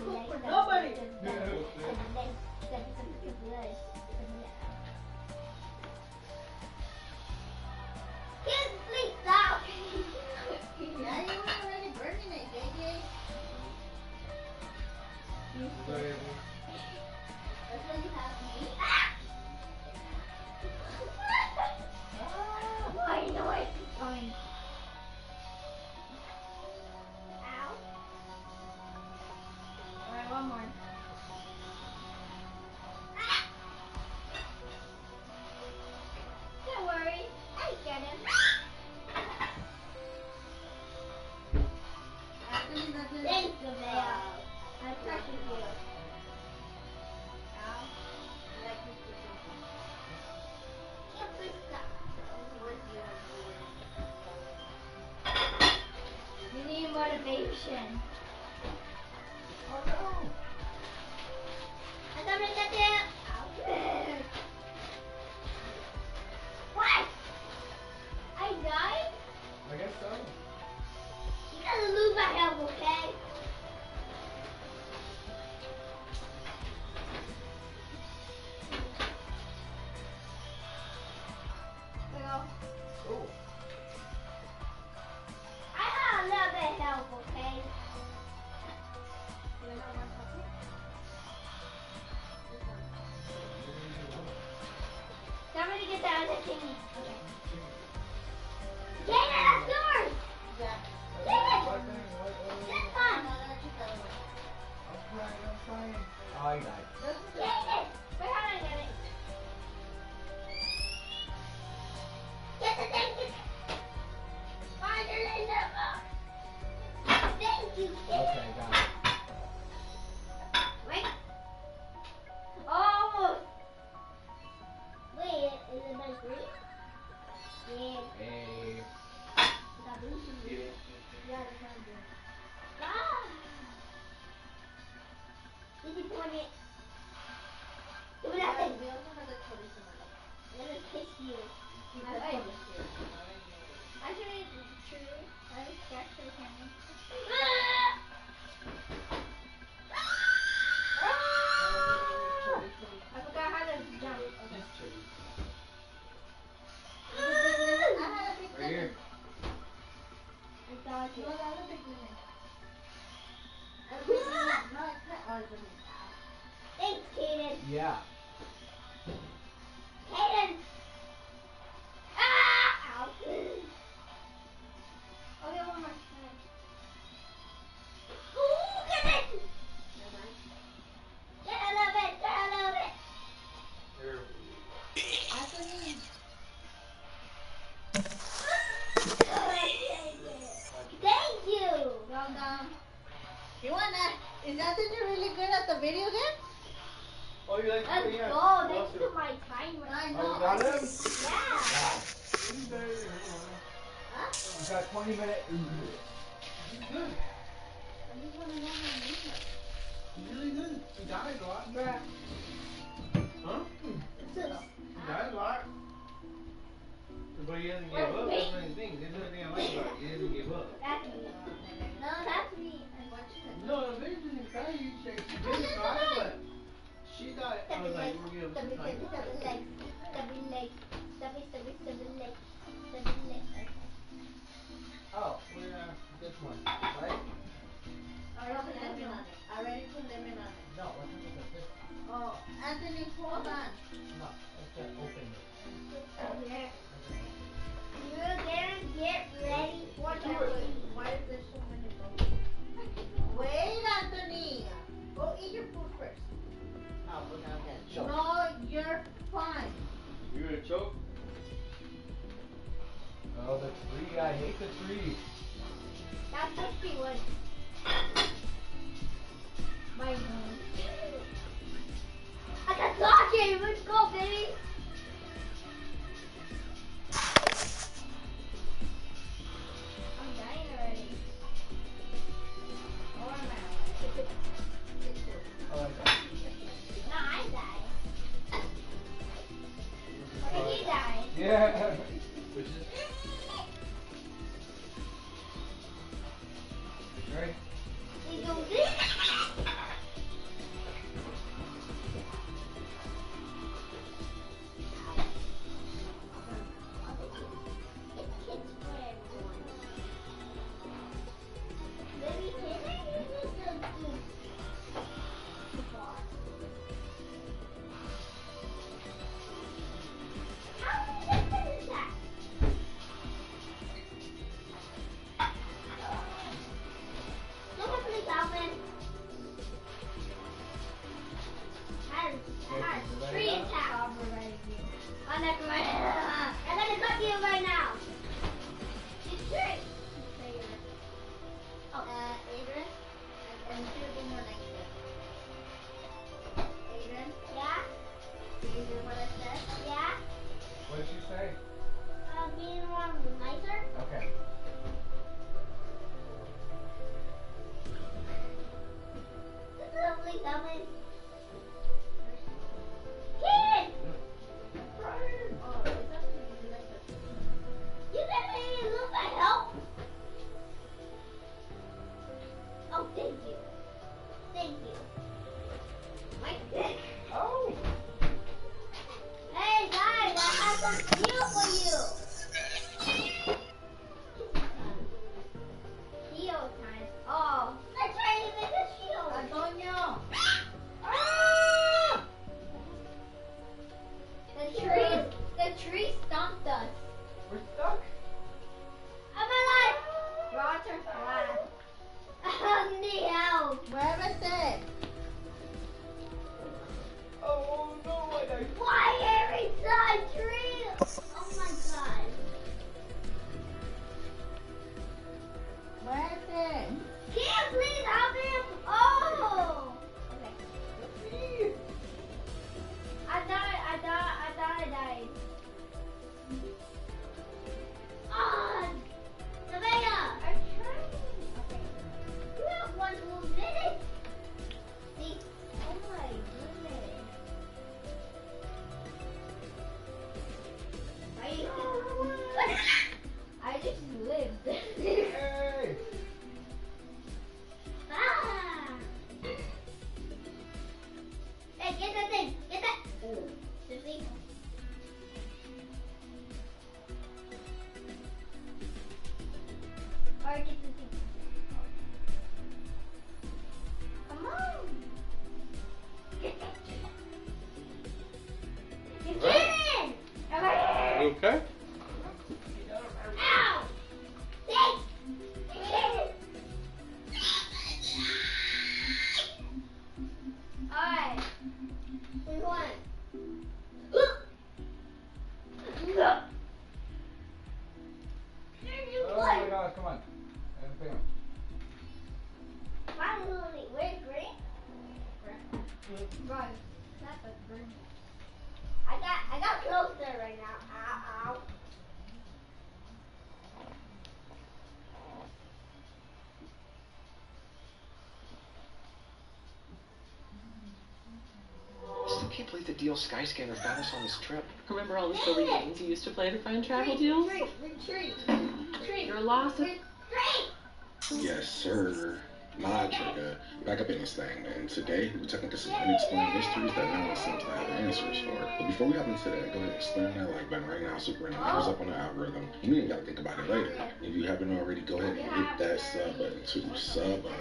cook for nobody. Kids, please stop. Yeah, you were already burning it, JJ. That's why you have me. I know it's coming. Ow. Alright, one more. Don't worry, I get him. Anthony doesn't. Thank you, Bea. I appreciate you. Ow. I like this position. Can't please stop. You need motivation. Oh no! I'm gonna get there. What? I died? I guess so. You gotta lose my health, okay? Cool. I have a little bit of health, okay? Somebody get down to Timmy. Get it, that's yours! Yeah. Get it! What? This one! I'm trying. Oh, I died. Get it! Wait, how do I get it? Get the thing! Find your Linda! Thank you, kid! Okay, got it. Wait. Almost! Wait, is it my green? Yeah. Hey. Got blue. Yeah, it's not good. Ah! Did you point it? Do that thing. We also have the chorizo money. Let me kiss you. Keep My the face. chorizo here. Actually, it's true. I was scratched for the camera. I forgot how to jump. Okay. I had a big Right here. lemon. I got You you. want another big lemon? A big lemon. No, it's not. Oh, it's a lemon. Thanks, Kaden. Yeah. Kaden! Ah! Ow. Okay, one more. Ooh, get it! Get a little bit, get a little bit. Here. Anthony. Thank you. Welcome. You wanna? Is Anthony really good at the video game? Oh, you like Let's to yeah. go. Thanks to my timer. I Oh, know. you got him? Yeah. Huh? You got 20 minutes. Good. I just wanna know how to make it. Really good. You died a lot. Back. Huh? It's a lot. You died a lot. But he hasn't give up. That's the main thing. There's nothing I like about it. He hasn't give up. That's me. No, that's me. No, the baby didn't cry. She didn't cry, but she thought I was like, we're gonna Stubby like, legs, stubby legs, stubby legs, stubby, stubby, stubby legs, stubby legs. oh, we're this one, right? I already put lemon on it. I already put lemon on it. No, what's this? Oh, Anthony, hold on. No, let's just open it. Yeah. You're gonna get ready for the Why is there so many bubbles? Wait, Anthony. Go eat your food first. Oh, we're gonna get choked. No, you're fine. You gonna choke? Oh, the tree. I hate the tree. That's just the wood. My nose. I got talking. Let's go, baby. I'm dying already. Or am I? Oh, I got No, I died. Or did he die? yeah. Which is? Ready? Did you do this? neck of my head. I'm gonna cut you right now. It's straight. Oh, Adrian? I'm gonna do more like this. Adrian? Yeah? Did you hear what I said? Yeah? What did you say? Being more nicer. Okay. Lovely, lovely. Kid! Brian! Oh, it's actually like this. You didn't even look like help. Oh, thank you. Thank you. My dick. Oh! Hey guys, I have some steel for you. Steel time. Oh, let's try to make a shield. Antonio! Ah! The tree stumped us. We're stuck? I'm alive. Rocks are flat. I need help. Muévete! Oh no, Why every side tree? Oh my god. Muévete! Can you please help him? Oh! Okay. I died. Ah! Savannah! I'm trying. Okay. You have 1 more minute. See? Oh my goodness. I just lived. Hey! Ah! Hey, get that thing! Get that! Sissy. Alright, get the thing. Come on! Get that thing. You get in! Am I in? Okay. Ow! Thanks! Alright. We won. Oh my god, come on. And bam. Finally, where's green? Right. That's a green. I got closer right now. Ow, ow. Still can't believe the deal Skyscanner got us on this trip. Remember all the silly games you used to play to find travel deals? Retreat. You're lost. Yes, sir. My trigger. Back up in this thing, man. Today, we're talking to some unexplained mysteries that no one seems to have answers for. But before we hop into that, go ahead and explain that like button right now so we're numbers up on the algorithm. You ain't gotta think about it later. If you haven't already, go ahead and hit that sub button to sub up.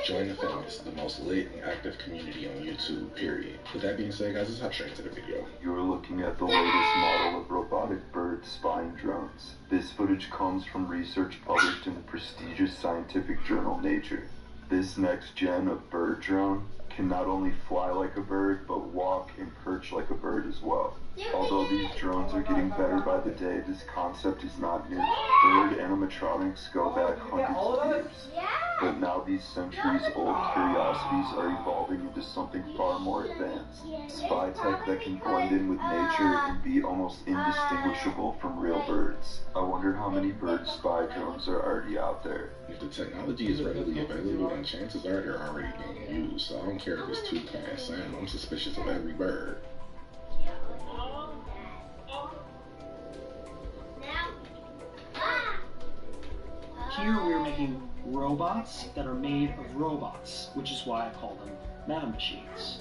Join the family. It's the most lit and active community on YouTube, period. With that being said, guys, let's hop straight into the video. You're looking at the latest model of robotic bird spying drones. This footage comes from research published in the prestigious scientific journal Nature. This next gen of bird drone can not only fly like a bird, but walk and perch like a bird as well. Although these drones are getting better by the day, this concept is not new. Bird animatronics go back hundreds of years. But now these centuries-old curiosities are evolving into something far more advanced. Spy tech that can blend in with nature and be almost indistinguishable from real birds. I wonder how many bird spy drones are already out there. If the technology is readily available, then chances are they're already being used. So I don't care if it's toucan sound. I'm suspicious of every bird. Here we're making robots that are made of robots, which is why I call them nanomachines.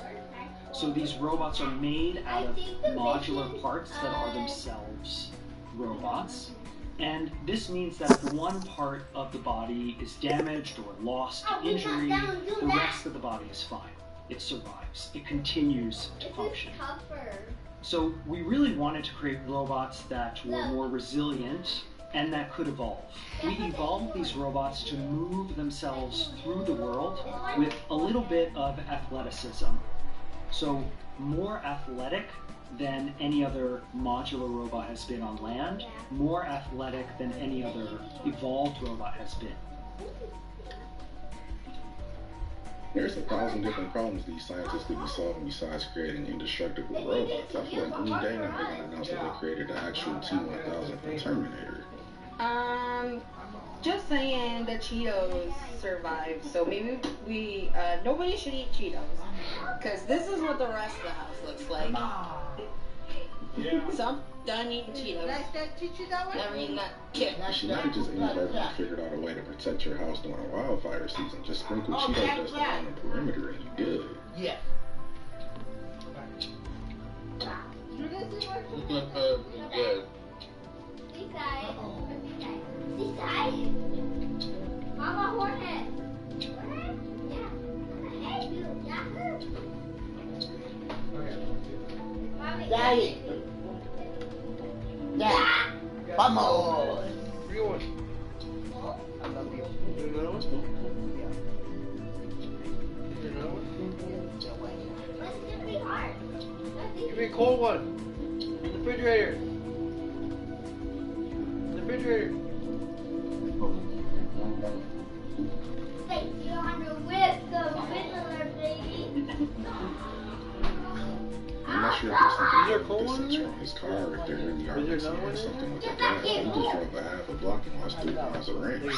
So these robots are made out of modular parts that are themselves robots. And this means that if one part of the body is damaged or lost to injury, the rest of the body is fine. It survives. It continues to function. So we really wanted to create robots that were more resilient and that could evolve. We evolved these robots to move themselves through the world with a little bit of athleticism. So more athletic than any other modular robot has been on land, more athletic than any other evolved robot has been. There's 1,000 different problems these scientists could be solving besides creating indestructible robots. I feel like any day now they're going to announce that they created the actual T-1000 from Terminator. Just saying the Cheetos survived, so maybe we, nobody should eat Cheetos. Because this is what the rest of the house looks like. So I'm done eating Cheetos. Never eating that kid. She might have just inadvertently figured out a way to protect your house during wildfire season. Just sprinkle Cheeto dust around the perimeter and you're good. Yeah. Good. Mama Hornet. Hornet? Yeah. Hey, you. Yahoo. Daddy. Yeah. Vamos. Real I love you. You know what? Yeah. You know what? It's gonna be hard. Give me a cold one. In the refrigerator. Refrigerator. Thank you on the whip, the whistler, baby. I'm not sure if there's something distance from his car right there in the yard or something with the gas. He just drove a half a block and lost 3 miles of range.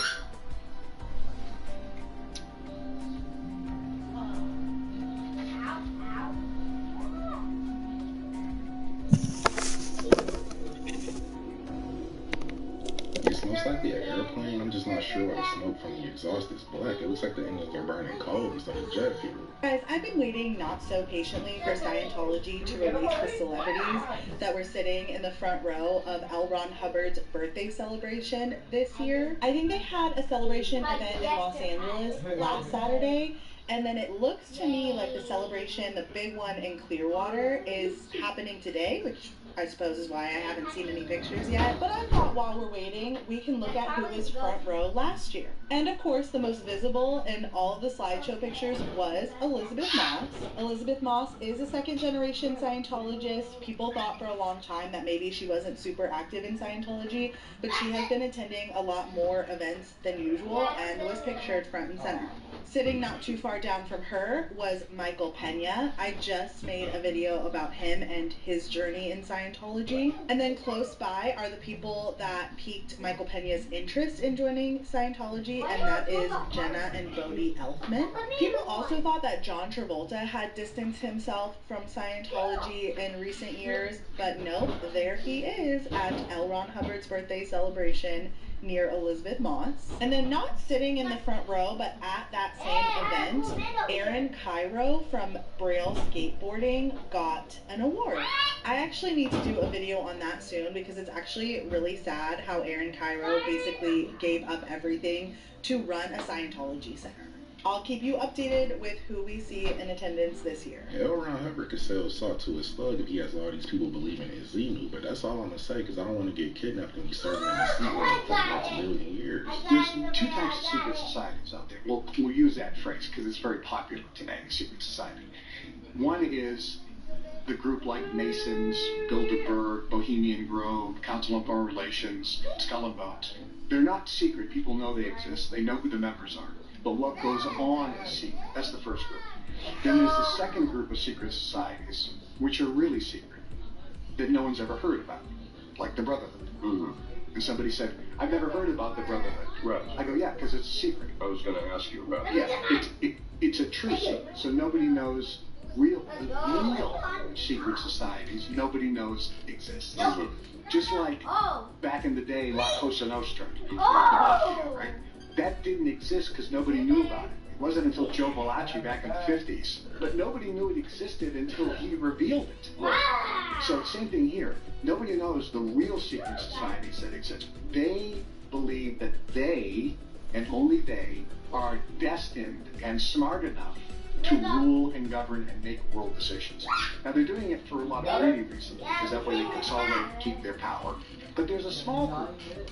It's most likely an airplane. I'm just not sure why the smoke from the exhaust is black. It looks like the engines are burning coal instead of jet fuel. Guys, I've been waiting not so patiently for Scientology to release the celebrities that were sitting in the front row of L. Ron Hubbard's birthday celebration this year. I think they had a celebration event in Los Angeles last Saturday, and then it looks to me like the celebration, the big one in Clearwater, is happening today, which I suppose is why I haven't seen any pictures yet. But I thought while we're waiting, we can look at who was front row last year. And of course, the most visible in all of the slideshow pictures was Elizabeth Moss. Elizabeth Moss is a second-generation Scientologist. People thought for a long time that maybe she wasn't super active in Scientology, but she has been attending a lot more events than usual and was pictured front and center. Sitting not too far down from her was Michael Pena. I just made a video about him and his journey in Scientology. And then close by are the people that piqued Michael Pena's interest in joining Scientology, and that is Jenna and Bodie Elfman. People also thought that John Travolta had distanced himself from Scientology in recent years, but nope, there he is at L. Ron Hubbard's birthday celebration near Elizabeth Moss. And then not sitting in the front row, but at that same event, Aaron Cairo from Braille Skateboarding got an award. I actually need to do a video on that soon because it's actually really sad how Aaron Cairo basically gave up everything to run a Scientology center. I'll keep you updated with who we see in attendance this year. L. Ron Hubbard could sell salt to his slug if he has all these people believing in Xenu, but that's all I'm going to say because I don't want to get kidnapped and be serving in the sea world for the next million years. There's 2 types of secret societies out there. We'll use that phrase because it's very popular today, secret society. One is the group like Masons, Bilderberg, Bohemian Grove, Council on Foreign Relations, Skull and Bones. They're not secret. People know they exist. They know who the members are. But what goes on is secret. That's the first group. Then there's the second group of secret societies, which are really secret, that no one's ever heard about, like the Brotherhood. Mm-hmm. And somebody said, I've never heard about the Brotherhood. Right. I go, yeah, because it's a secret. I was going to ask you about that. Yeah, it's a true secret. So nobody knows real secret societies. Nobody knows exist. Mm-hmm. Just like back in the day, La Cosa Nostra, right? That didn't exist because nobody knew about it. It wasn't until Joe Valachi back in the 50s. But nobody knew it existed until he revealed it. So same thing here. Nobody knows the real secret societies that exist. They believe that they, and only they, are destined and smart enough to rule and govern and make world decisions. Now they're doing it for a lot of greedy reasons, because that way they consolidate and keep their power. But there's a small group,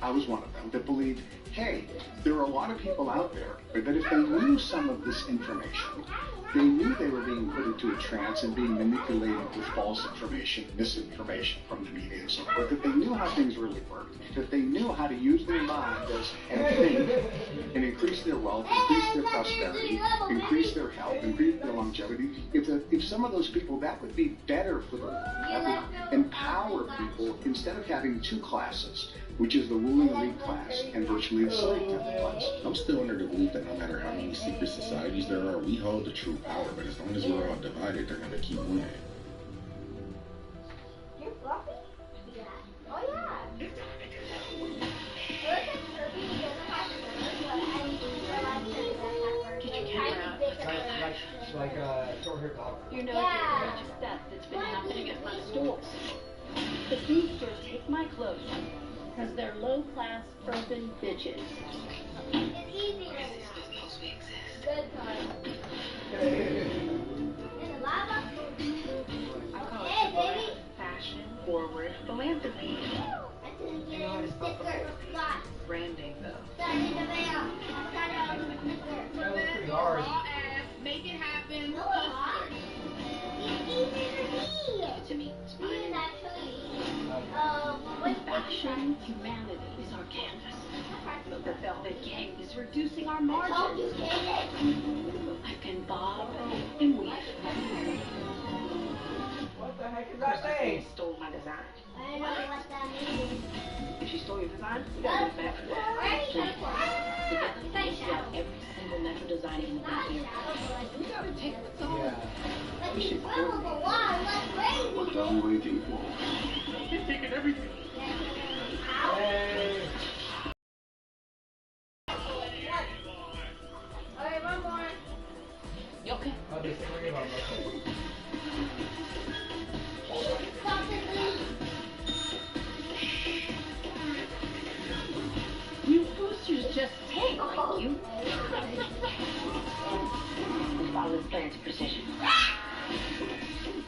I was one of them, that believed, hey, there are a lot of people out there that if they knew some of this information, They knew they were being put into a trance and being manipulated with false information, misinformation from the media and so forth, that they knew how things really worked, that they knew how to use their mind and think and increase their wealth, increase their prosperity, increase their health, increase their longevity. If some of those people, that would be better for them. That would empower people instead of having two classes, which is the ruling elite class and virtually the slave class. I'm still under the belief that no matter how many secret societies there are, we hold the true power, but as long as we're all divided, they're gonna keep winning. You're fluffy? Yeah. Oh yeah. Get your camera out. Like short hair dog. You know the outrageous theft that's been happening at my stores. The boosters take my clothes because they're low-class urban bitches. It's easy. Good time. I call it triple fashion forward philanthropy. You know how to stop Branding, though. That was pretty hard. Make it happen. It's to me, it's mine. Fashion humanity is our canvas. The velvet gang is reducing our margins. I can bob and weave. What the heck is that thing? Stole my design. I don't know what that means. If she stole your design, you gotta get back to that. Together, we should have every single natural design in the country. You gotta take what's on. But these willows are wild, like crazy. What are we waiting for? You're taking everything. Hey. Alright, one more. You okay? Oh, there's three of them. Okay. You boosters just take like you. We follow this plan to precision.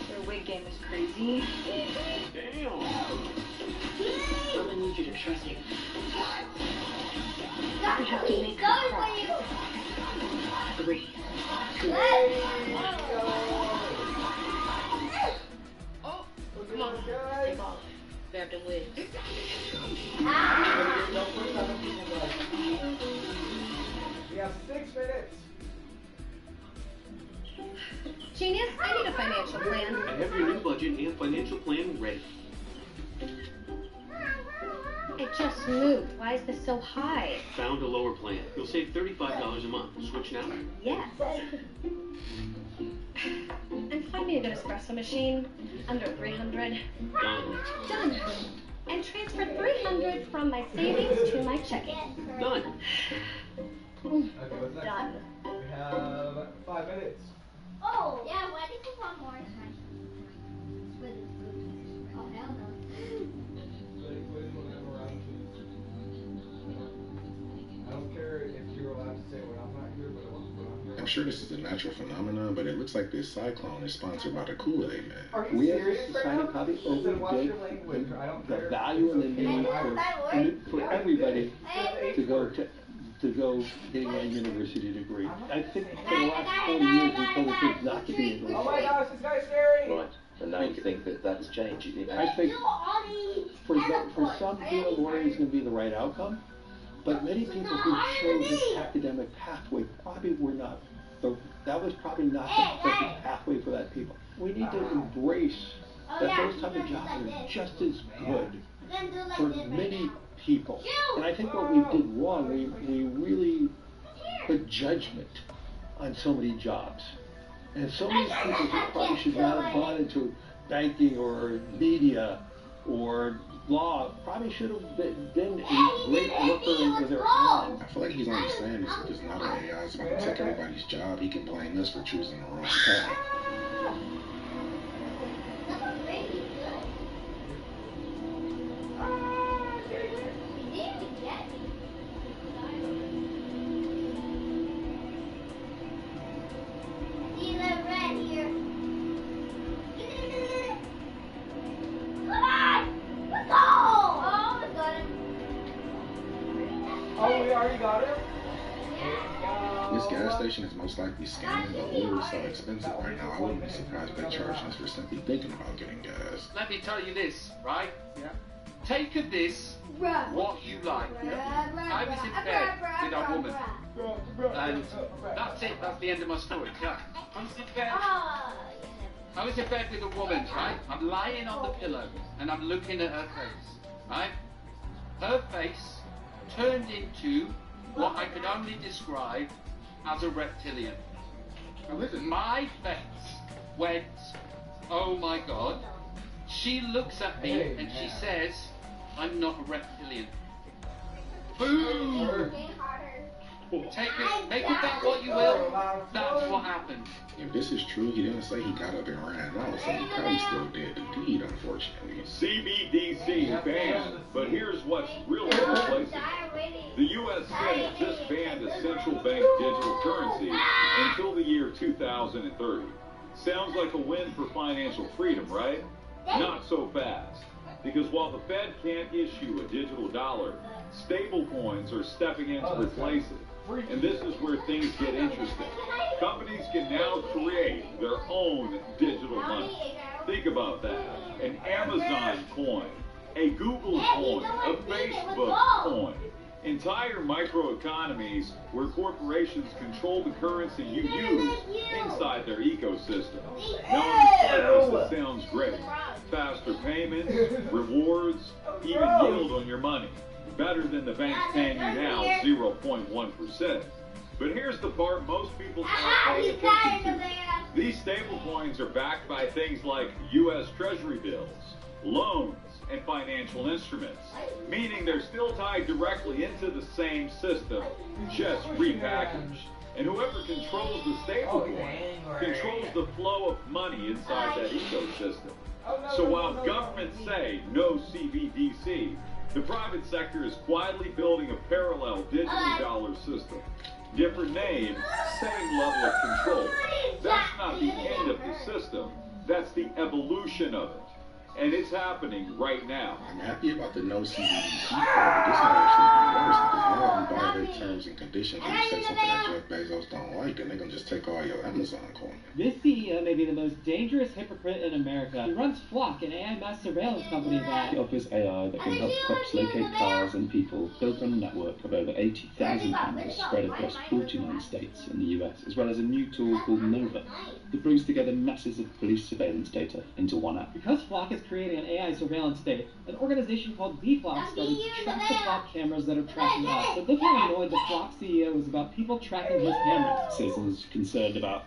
Their wig game is crazy. Damn. I'm gonna need you to trust me. We have to make her cry. 3, 2, oh, come on. Stay ball. Grab them wigs. We have 6 minutes. Genius, I need a financial plan. I have your new budget and financial plan ready. It just moved. Why is this so high? Found a lower plan. You'll save $35 a month. Switch now? Yes. And find me a good espresso machine under 300. Done. Done. And transfer 300 from my savings to my checking. Done. Okay, what's next? Done. We have 5 minutes. Oh, yeah, why did you want more? Oh, hell no. I don't care if you're allowed to say when I'm not here, but when I'm here. I'm sure this is a natural phenomenon, but it looks like this cyclone is sponsored by the Kool-Aid Man. We as a society probably overdid the value and the need for everybody to go getting a university degree. I think for the last 40 years we told the kids not to be in Oh my gosh, this guy's scary! Right, and now you think that that's changed. I think for some being a lawyer is going to be the right outcome, but many people who chose this academic pathway probably were not. That was probably not the perfect pathway for that people. We need to embrace that those type of jobs are just as good for many people. And I think what we did wrong, we really put judgment on so many jobs. And so many people who probably should not have gone into banking or media or law probably should have been a great worker with their hands. I feel like he's only saying this because not an AI is about to take everybody's job. He can blame us for choosing the wrong path. organization is most likely scamming. The oil is so expensive right now, I wouldn't be surprised if they're charging us for simply thinking about getting gas. Let me tell you this, right? Yeah. Take of this what you like. I was in bed with a woman, and that's it. That's the end of my story. Yeah. I was in bed with a woman, right? I'm lying on the pillow, and I'm looking at her face, right? Her face turned into what I could only describe as a reptilian. My face went, oh my God. She looks at me and she says, I'm not a reptilian. Boom! Take it, make of that what you will. That's what happened. If this is true, he didn't say he got up and ran out, so he probably still did the deed, unfortunately. CBDC banned, but here's what's really replacing. The U.S. Senate just banned a central bank digital currency until the year 2030. Sounds like a win for financial freedom, right? Not so fast. Because while the Fed can't issue a digital dollar, stable coins are stepping in to replace it. And this is where things get interesting. Companies can now create their own digital money. Think about that. An Amazon coin, a Google coin, a Facebook coin. Entire microeconomies where corporations control the currency you use inside their ecosystem. Now on the surface, it sounds great. Faster payments, rewards, even yield on your money. Better than the banks paying you now 0.1%. But here's the part most people aren't paying attention to. These stablecoins are backed by things like U.S. Treasury bills, loans, and financial instruments, meaning they're still tied directly into the same system, just repackaged. And whoever controls the stablecoin controls the flow of money inside that ecosystem. So while governments say no CBDC, the private sector is quietly building a parallel digital dollar system. Different name, same level of control. That's not the end of the system, that's the evolution of it. And it's happening right now. I'm happy about the no CBDC part, but this might actually be worse because now if you violate terms and conditions and you say something that Jeff Bezos don't like, then they're going to just take all your Amazon coin. This CEO may be the most dangerous hypocrite in America. He runs Flock, an AI mass surveillance company that... It offers AI that can help cops locate cars and people built on a network of over 80,000 cameras spread across 49 states in the US, as well as a new tool called Nova that brings together masses of police surveillance data into one app. Because Flock is creating an AI surveillance state, an organization called Flock started to track the Flock cameras that are tracking us. But look how annoyed the Flock CEO is about people tracking his cameras. Citizens concerned about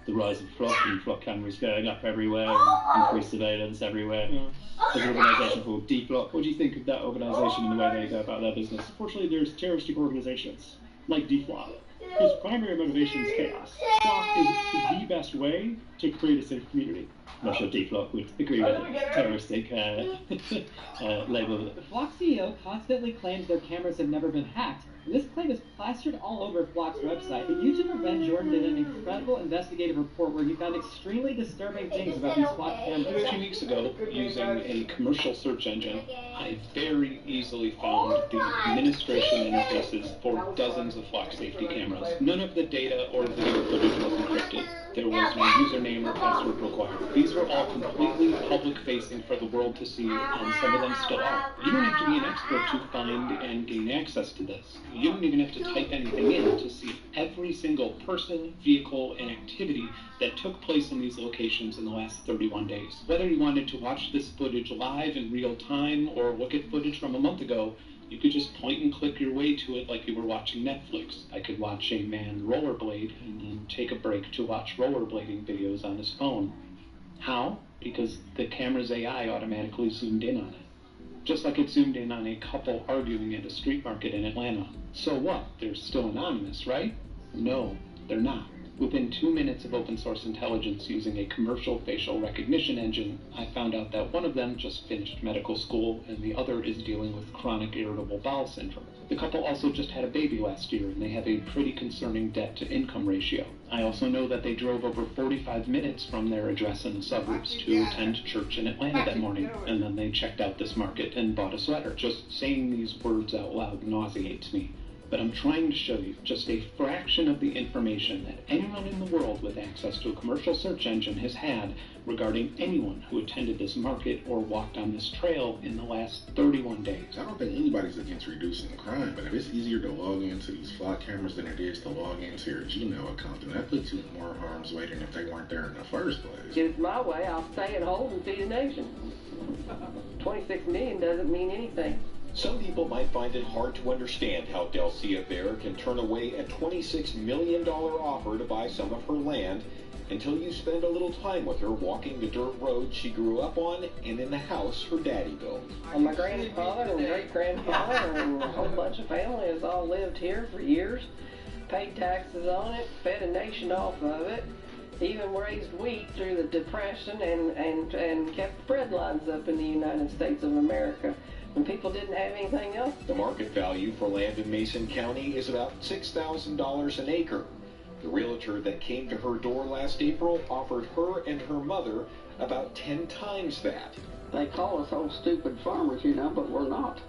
the rise of Flock and Flock cameras going up everywhere and increased surveillance everywhere. There's an organisation called Flock. What do you think of that organisation and the way they go about their business? Unfortunately, there's terroristic organizations like Flock, whose primary motivation is chaos. Flock is the best way to create a safe community. I'm not sure Flock would agree with the terroristic label. The Flock CEO constantly claims their cameras have never been hacked, and this claim is plastered all over Flock's website. The YouTuber Ben Jordan did an incredible investigative report where he found extremely disturbing things about these Flock cameras. 2 weeks ago, using a commercial search engine, I very easily found the administration interfaces for dozens of Flock safety cameras. None of the data or video footage was encrypted. There was no username or password required. These were all completely public-facing for the world to see, and some of them still are. You don't have to be an expert to find and gain access to this. You don't even have to type anything in to see every single person, vehicle, and activity that took place in these locations in the last 31 days. Whether you wanted to watch this footage live in real time or look at footage from a month ago, you could just point and click your way to it like you were watching Netflix. I could watch a man rollerblade and then take a break to watch rollerblading videos on his phone. How? Because the camera's AI automatically zoomed in on it. Just like it zoomed in on a couple arguing at a street market in Atlanta. So what? They're still anonymous, right? No, they're not. Within 2 minutes of open source intelligence using a commercial facial recognition engine, I found out that one of them just finished medical school and the other is dealing with chronic irritable bowel syndrome. The couple also just had a baby last year and they have a pretty concerning debt-to-income ratio. I also know that they drove over 45 minutes from their address in the suburbs to attend church in Atlanta that morning, and then they checked out this market and bought a sweater. Just saying these words out loud nauseates me. but I'm trying to show you just a fraction of the information that anyone in the world with access to a commercial search engine has had regarding anyone who attended this market or walked on this trail in the last 31 days. I don't think anybody's against reducing crime, but if it's easier to log into these flock cameras than it is to log into your Gmail account, then that puts you in more harm's way than if they weren't there in the first place. Get it my way, I'll stay at home and feed a nation. 26 million doesn't mean anything. Some people might find it hard to understand how Delcia Bear can turn away a $26 million offer to buy some of her land until you spend a little time with her walking the dirt road she grew up on and in the house her daddy built. And my grandfather and great-grandfather and a whole bunch of family has all lived here for years, paid taxes on it, fed a nation off of it, even raised wheat through the Depression and kept bread lines up in the United States of America when people didn't have anything else. The market value for land in Mason County is about $6,000 an acre. The realtor that came to her door last April offered her and her mother about 10 times that. They call us old stupid farmers, you know, but we're not.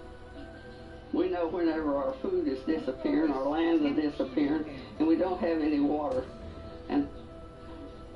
We know whenever our food is disappearing, our lands are disappearing, and we don't have any water. And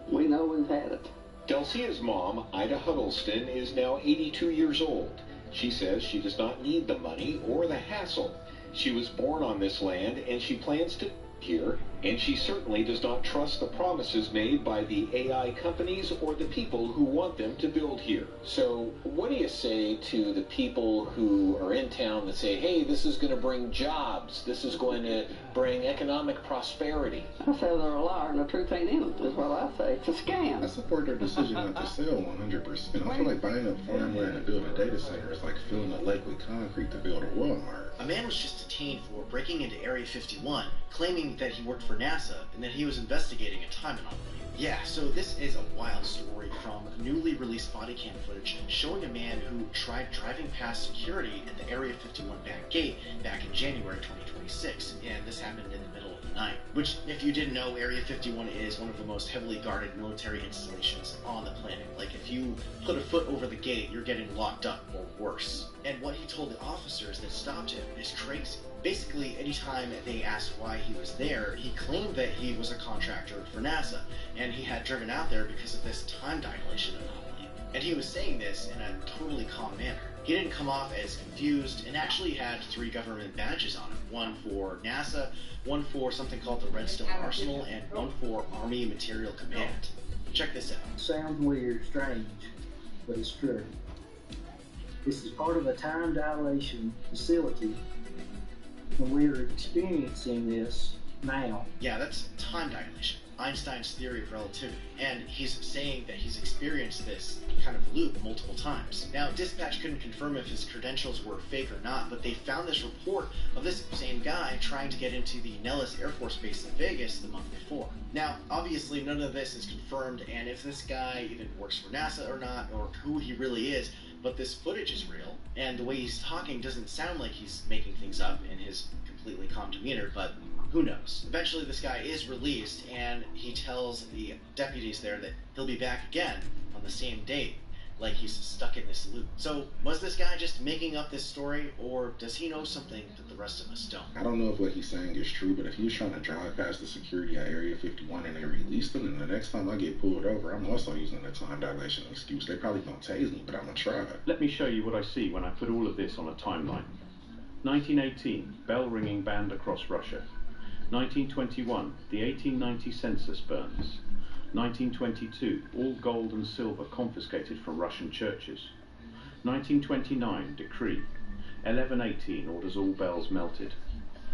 we know we've had it. Delcia's mom, Ida Huddleston, is now 82 years old. She says she does not need the money or the hassle. She was born on this land and she plans to here, and she certainly does not trust the promises made by the AI companies or the people who want them to build here. So what do you say to the people who are in town that say, hey, this is going to bring jobs, this is going to bring economic prosperity? I say they're a liar and the truth ain't in it, is what I say. It's a scam. I support their decision not to sell 100%. I feel like buying up farmland to build a data center is like filling a lake with concrete to build a Walmart. A man was just detained for breaking into Area 51, claiming that he worked for NASA and that he was investigating a time anomaly. Yeah, so this is a wild story from newly released body cam footage showing a man who tried driving past security at the Area 51 back gate back in January 2026, and this happened in the middle of the night. Which, if you didn't know, Area 51 is one of the most heavily guarded military installations on the planet. Like, if you put a foot over the gate, you're getting locked up or worse. And what he told the officers that stopped him is crazy. Basically, anytime they asked why he was there, he claimed that he was a contractor for NASA, and he had driven out there because of this time dilation anomaly. And he was saying this in a totally calm manner. He didn't come off as confused, and actually had 3 government badges on him. One for NASA, one for something called the Redstone Arsenal, and one for Army Material Command. Check this out. Sounds weird, strange, but it's true. This is part of a time dilation facility, and we are experiencing this now. Yeah, that's time dilation, Einstein's theory of relativity. And he's saying that he's experienced this kind of loop multiple times. Now, dispatch couldn't confirm if his credentials were fake or not, but they found this report of this same guy trying to get into the Nellis Air Force Base in Vegas the month before. Now, obviously, none of this is confirmed, and if this guy even works for NASA or not, or who he really is, but this footage is real, and the way he's talking doesn't sound like he's making things up in his completely calm demeanor, but who knows? Eventually this guy is released, and he tells the deputies there that he'll be back again on the same date, like he's stuck in this loop. So, was this guy just making up this story, or does he know something that the rest of us don't? I don't know if what he's saying is true, but if he was trying to drive past the security at Area 51 and they released him, and the next time I get pulled over, I'm also using the time dilation excuse. They probably don't tase me, but I'm gonna try. Let me show you what I see when I put all of this on a timeline. 1918, bell ringing banned across Russia. 1921, the 1890 census burns. 1922, all gold and silver confiscated from Russian churches. 1929, decree. 1118, orders all bells melted.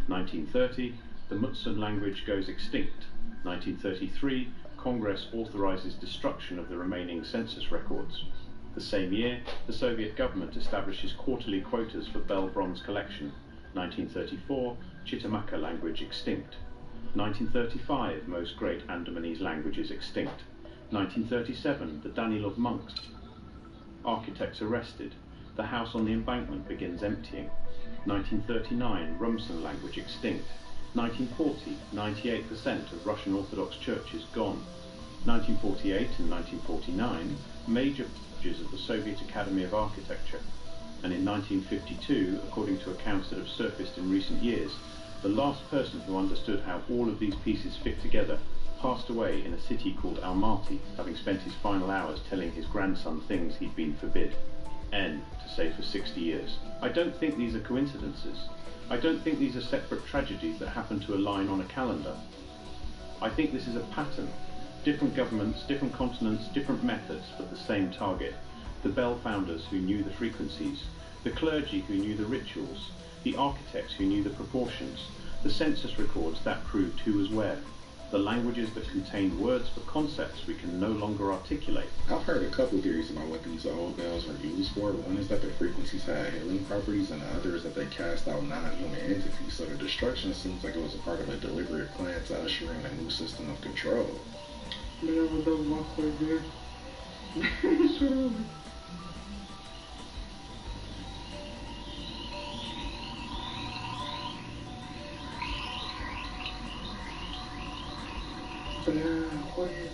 1930, the Mutsun language goes extinct. 1933, Congress authorizes destruction of the remaining census records. The same year, the Soviet government establishes quarterly quotas for bell bronze collection. 1934, Chitamaka language extinct. 1935, most great Andamanese languages extinct. 1937, the Danilov monks. Architects arrested. The house on the embankment begins emptying. 1939, Rumsan language extinct. 1940, 98% of Russian Orthodox churches gone. 1948 and 1949, major of the Soviet Academy of Architecture. And in 1952, according to accounts that have surfaced in recent years, The last person who understood how all of these pieces fit together passed away in a city called Almaty, having spent his final hours telling his grandson things he'd been forbid. N, to say for 60 years. I don't think these are coincidences. I don't think these are separate tragedies that happen to align on a calendar. I think this is a pattern. Different governments, different continents, different methods, but the same target. The bell founders who knew the frequencies, the clergy who knew the rituals, the architects who knew the proportions, the census records that proved who was where, the languages that contained words for concepts we can no longer articulate. I've heard a couple theories about what these old bells were used for. One is that the frequencies had healing properties, and the other is that they cast out non-human entities. So the destruction seems like it was a part of a deliberate plan to usher in a new system of control. Man, those walks right there. Shut up. Quiet.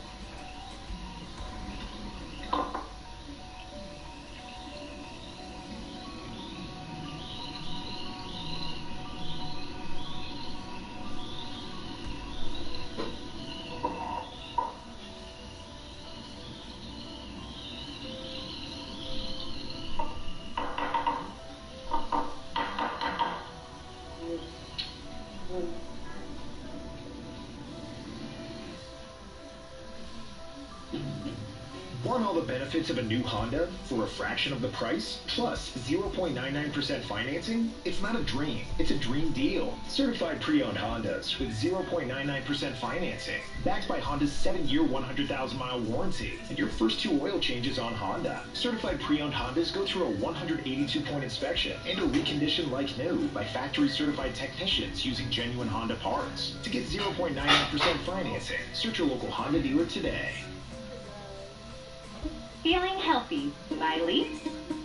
Want all the benefits of a new Honda for a fraction of the price? Plus 0.99% financing? It's not a dream, it's a dream deal. Certified pre-owned Hondas with 0.99% financing. Backed by Honda's 7-year, 100,000-mile warranty. And your first 2 oil changes on Honda. Certified pre-owned Hondas go through a 182-point inspection and are reconditioned like new by factory certified technicians using genuine Honda parts. To get 0.99% financing, search your local Honda dealer today. Feeling healthy by leaps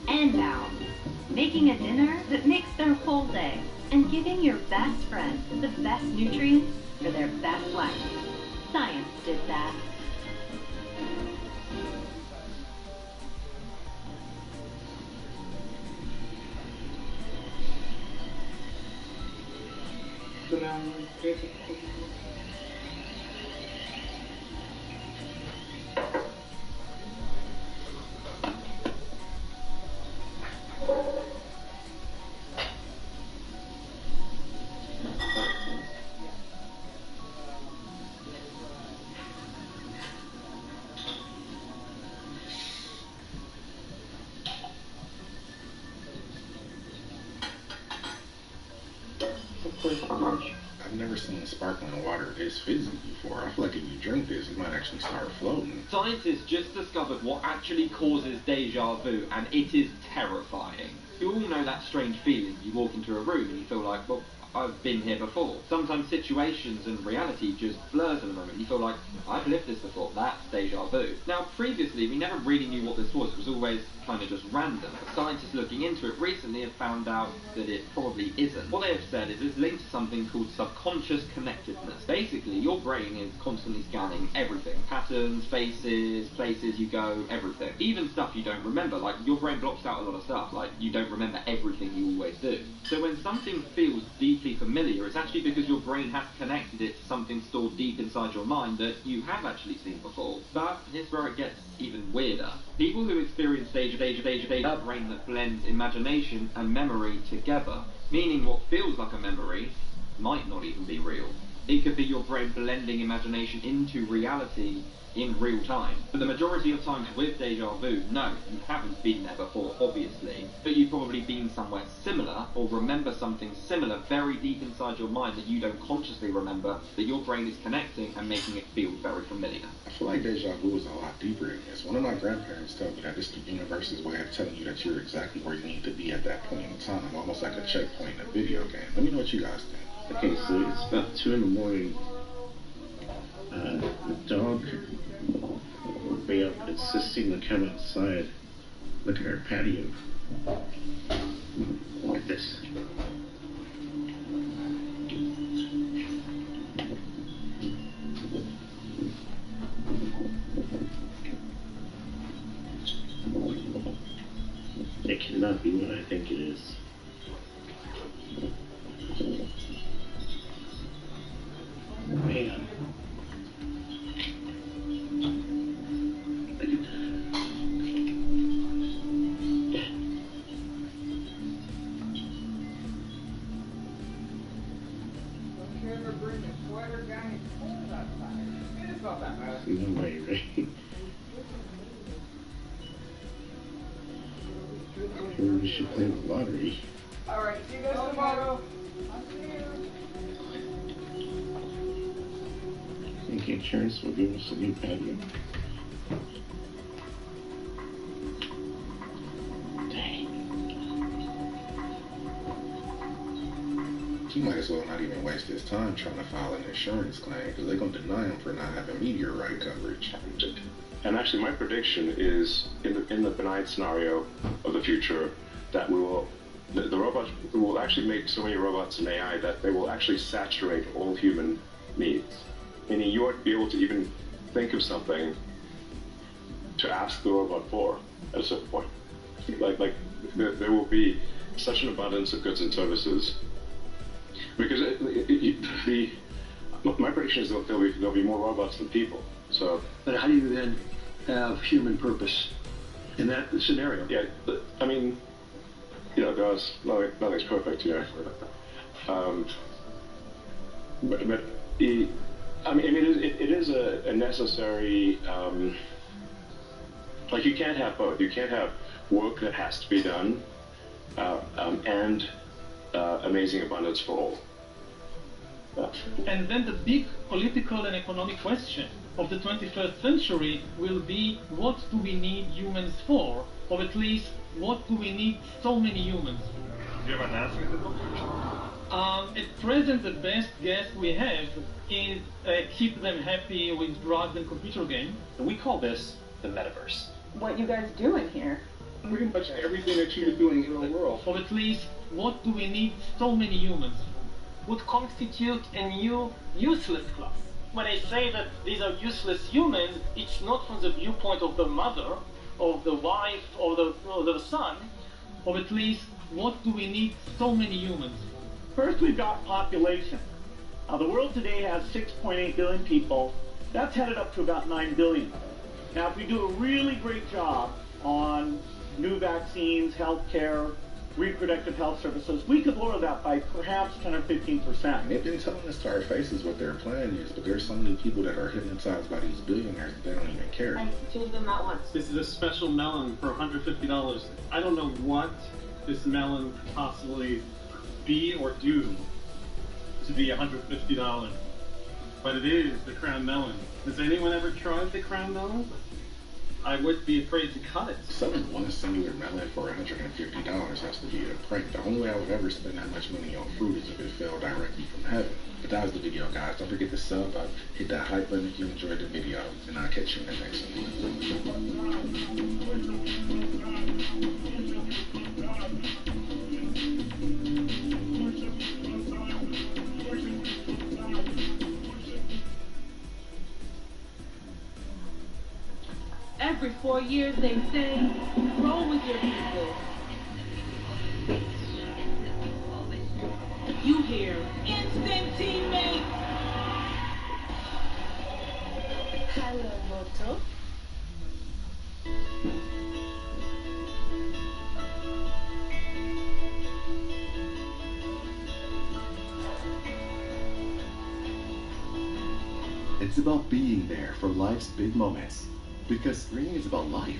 and bounds. Making a dinner that makes their whole day. And giving your best friend the best nutrients for their best life. Science did that. I've never seen sparkling water this fizzy before. I feel like if you drink this, you might actually start floating. Scientists just discovered what actually causes deja vu, and it is terrifying. You all know that strange feeling. You walk into a room and you feel like, well, I've been here before. Sometimes situations and reality just blurs in a moment. You feel like, I've lived this before. That's deja vu. Now, previously, we never really knew what this was. It was always kind of just random. Scientists looking into it recently have found out that it probably isn't. What they have said is it's linked to something called subconscious connectedness. Basically, your brain is constantly scanning everything. Patterns, faces, places you go, everything. Even stuff you don't remember. Like, your brain blocks out a lot of stuff. Like, you don't remember everything you always do. So when something feels deeply familiar, it's actually because your brain has connected it to something stored deep inside your mind that you have actually seen before. But here's where it gets even weirder. People who experience deja have a brain that blends imagination and memory together, meaning what feels like a memory might not even be real. It could be your brain blending imagination into reality in real time. But the majority of times with deja vu, no, you haven't been there before, obviously, but you've probably been somewhere similar, or remember something similar very deep inside your mind that you don't consciously remember, that your brain is connecting and making it feel very familiar. I feel like deja vu is a lot deeper than this. One of my grandparents told me that it's the universe's way of telling you that you're exactly where you need to be at that point in time, almost like a checkpoint in a video game. Let me know what you guys think. Okay, so it's about 2 in the morning. The dog woke me up. It's just seen the come outside. Look at our patio. Look at this. It cannot be what I think it is. should play the lottery. Alright, see you guys tomorrow. I think insurance will give us a new patio. He might as well not even waste his time trying to file an insurance claim because they're going to deny him for not having meteorite coverage. And actually, my prediction is in the benign scenario of the future that the robots will actually make so many robots and AI that they will actually saturate all human needs. Meaning you won't be able to even think of something to ask the robot for at a certain point. Like there will be such an abundance of goods and services. Because my prediction is that there'll be more robots than people. So, but how do you then have human purpose in that scenario? Yeah, I mean, guys, nothing's perfect, but it is a necessary. Like you can't have both. You can't have work that has to be done, and amazing abundance for all. And then the big political and economic question of the 21st century will be, what do we need humans for? Or at least, what do we need so many humans for? Do you have an answer to the book? At present, the best guess we have is keep them happy with drugs and computer games. We call this the metaverse. What you guys doing here? Pretty much everything that you're doing in the world. Or at least, what do we need so many humans? Would constitute a new useless class. When I say that these are useless humans, it's not from the viewpoint of the mother, of the wife, or the son, or at least, what do we need so many humans? First, we've got population. The world today has 6.8 billion people. That's headed up to about 9 billion. Now, if we do a really great job on new vaccines, healthcare, reproductive health services, we could lower that by perhaps 10 or 15%. They've been telling us to our faces what their plan is, but there's so many people that are hypnotized by these billionaires that they don't even care. I told them that once. This is a special melon for $150. I don't know what this melon could possibly be or do to be $150, but it is the crown melon. Has anyone ever tried the crown melon? I would be afraid to cut it. Selling one singular melon for $150 has to be a prank. The only way I would ever spend that much money on fruit is if it fell directly from heaven. But that was the video, guys. Don't forget to sub up, hit that hype button if you enjoyed the video, and I'll catch you in the next Every 4 years they say, grow with your people. You hear, instant teammate. Hello, Moto. It's about being there for life's big moments. Because screening is about life,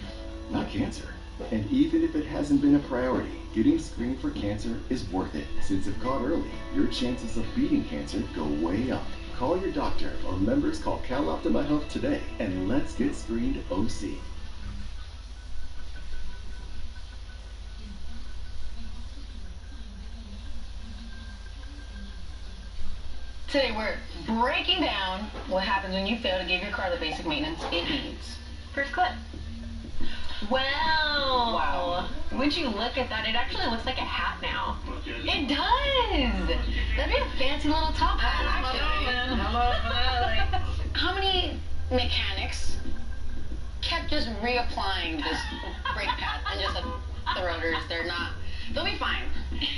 not cancer. And even if it hasn't been a priority, getting screened for cancer is worth it. Since if caught early, your chances of beating cancer go way up. Call your doctor or members call Cal Optima Health today and let's get screened OC. Today we're breaking down what happens when you fail to give your car the basic maintenance it needs. First clip. Wow. Would you look at that? It actually looks like a hat now. It does. That'd be a fancy little top hat, actually. How many mechanics kept just reapplying this brake pad and just the rotors? They'll be fine.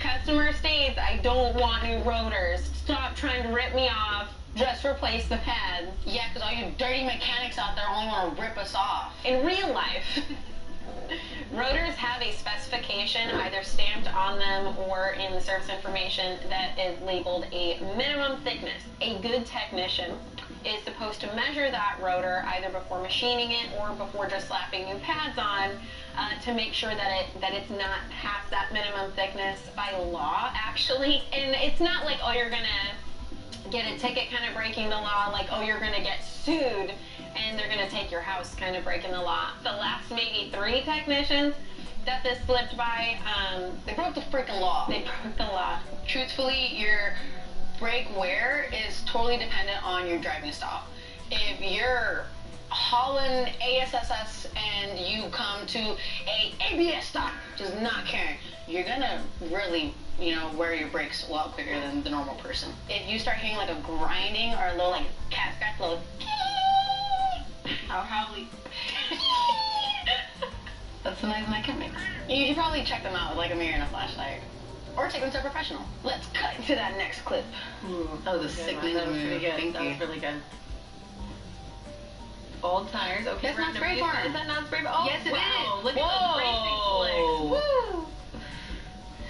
Customer states, I don't want new rotors. Stop trying to rip me off. Just replace the pads. Yeah, because all you dirty mechanics out there only want to rip us off. In real life, rotors have a specification either stamped on them or in the service information that is labeled a minimum thickness. A good technician is supposed to measure that rotor either before machining it or before just slapping new pads on to make sure that it's not past that minimum thickness by law, actually. And it's not like, oh, you're gonna get a ticket kind of breaking the law, like, oh, you're gonna get sued and they're gonna take your house kind of breaking the law. The last maybe 3 technicians that this slipped by, they broke the freaking law. They broke the law. Truthfully, your brake wear is totally dependent on your driving style. If you're hauling ASSS and you come to a ABS stop, just not caring, you're gonna really, wear your brakes a lot quicker than the normal person. If you start hearing like a grinding or a little like cat scratch, little I'll probably that's the noise my cat makes. You should probably check them out with like a mirror and a flashlight. Or take them to a professional. Let's cut to that next clip. That was a sickening move. That was pretty good. That was really good. Old tires. Okay. That's not spray bar. Is that not spray bar? Oh, yes, it wow. is. Look at those racing slicks. Woo!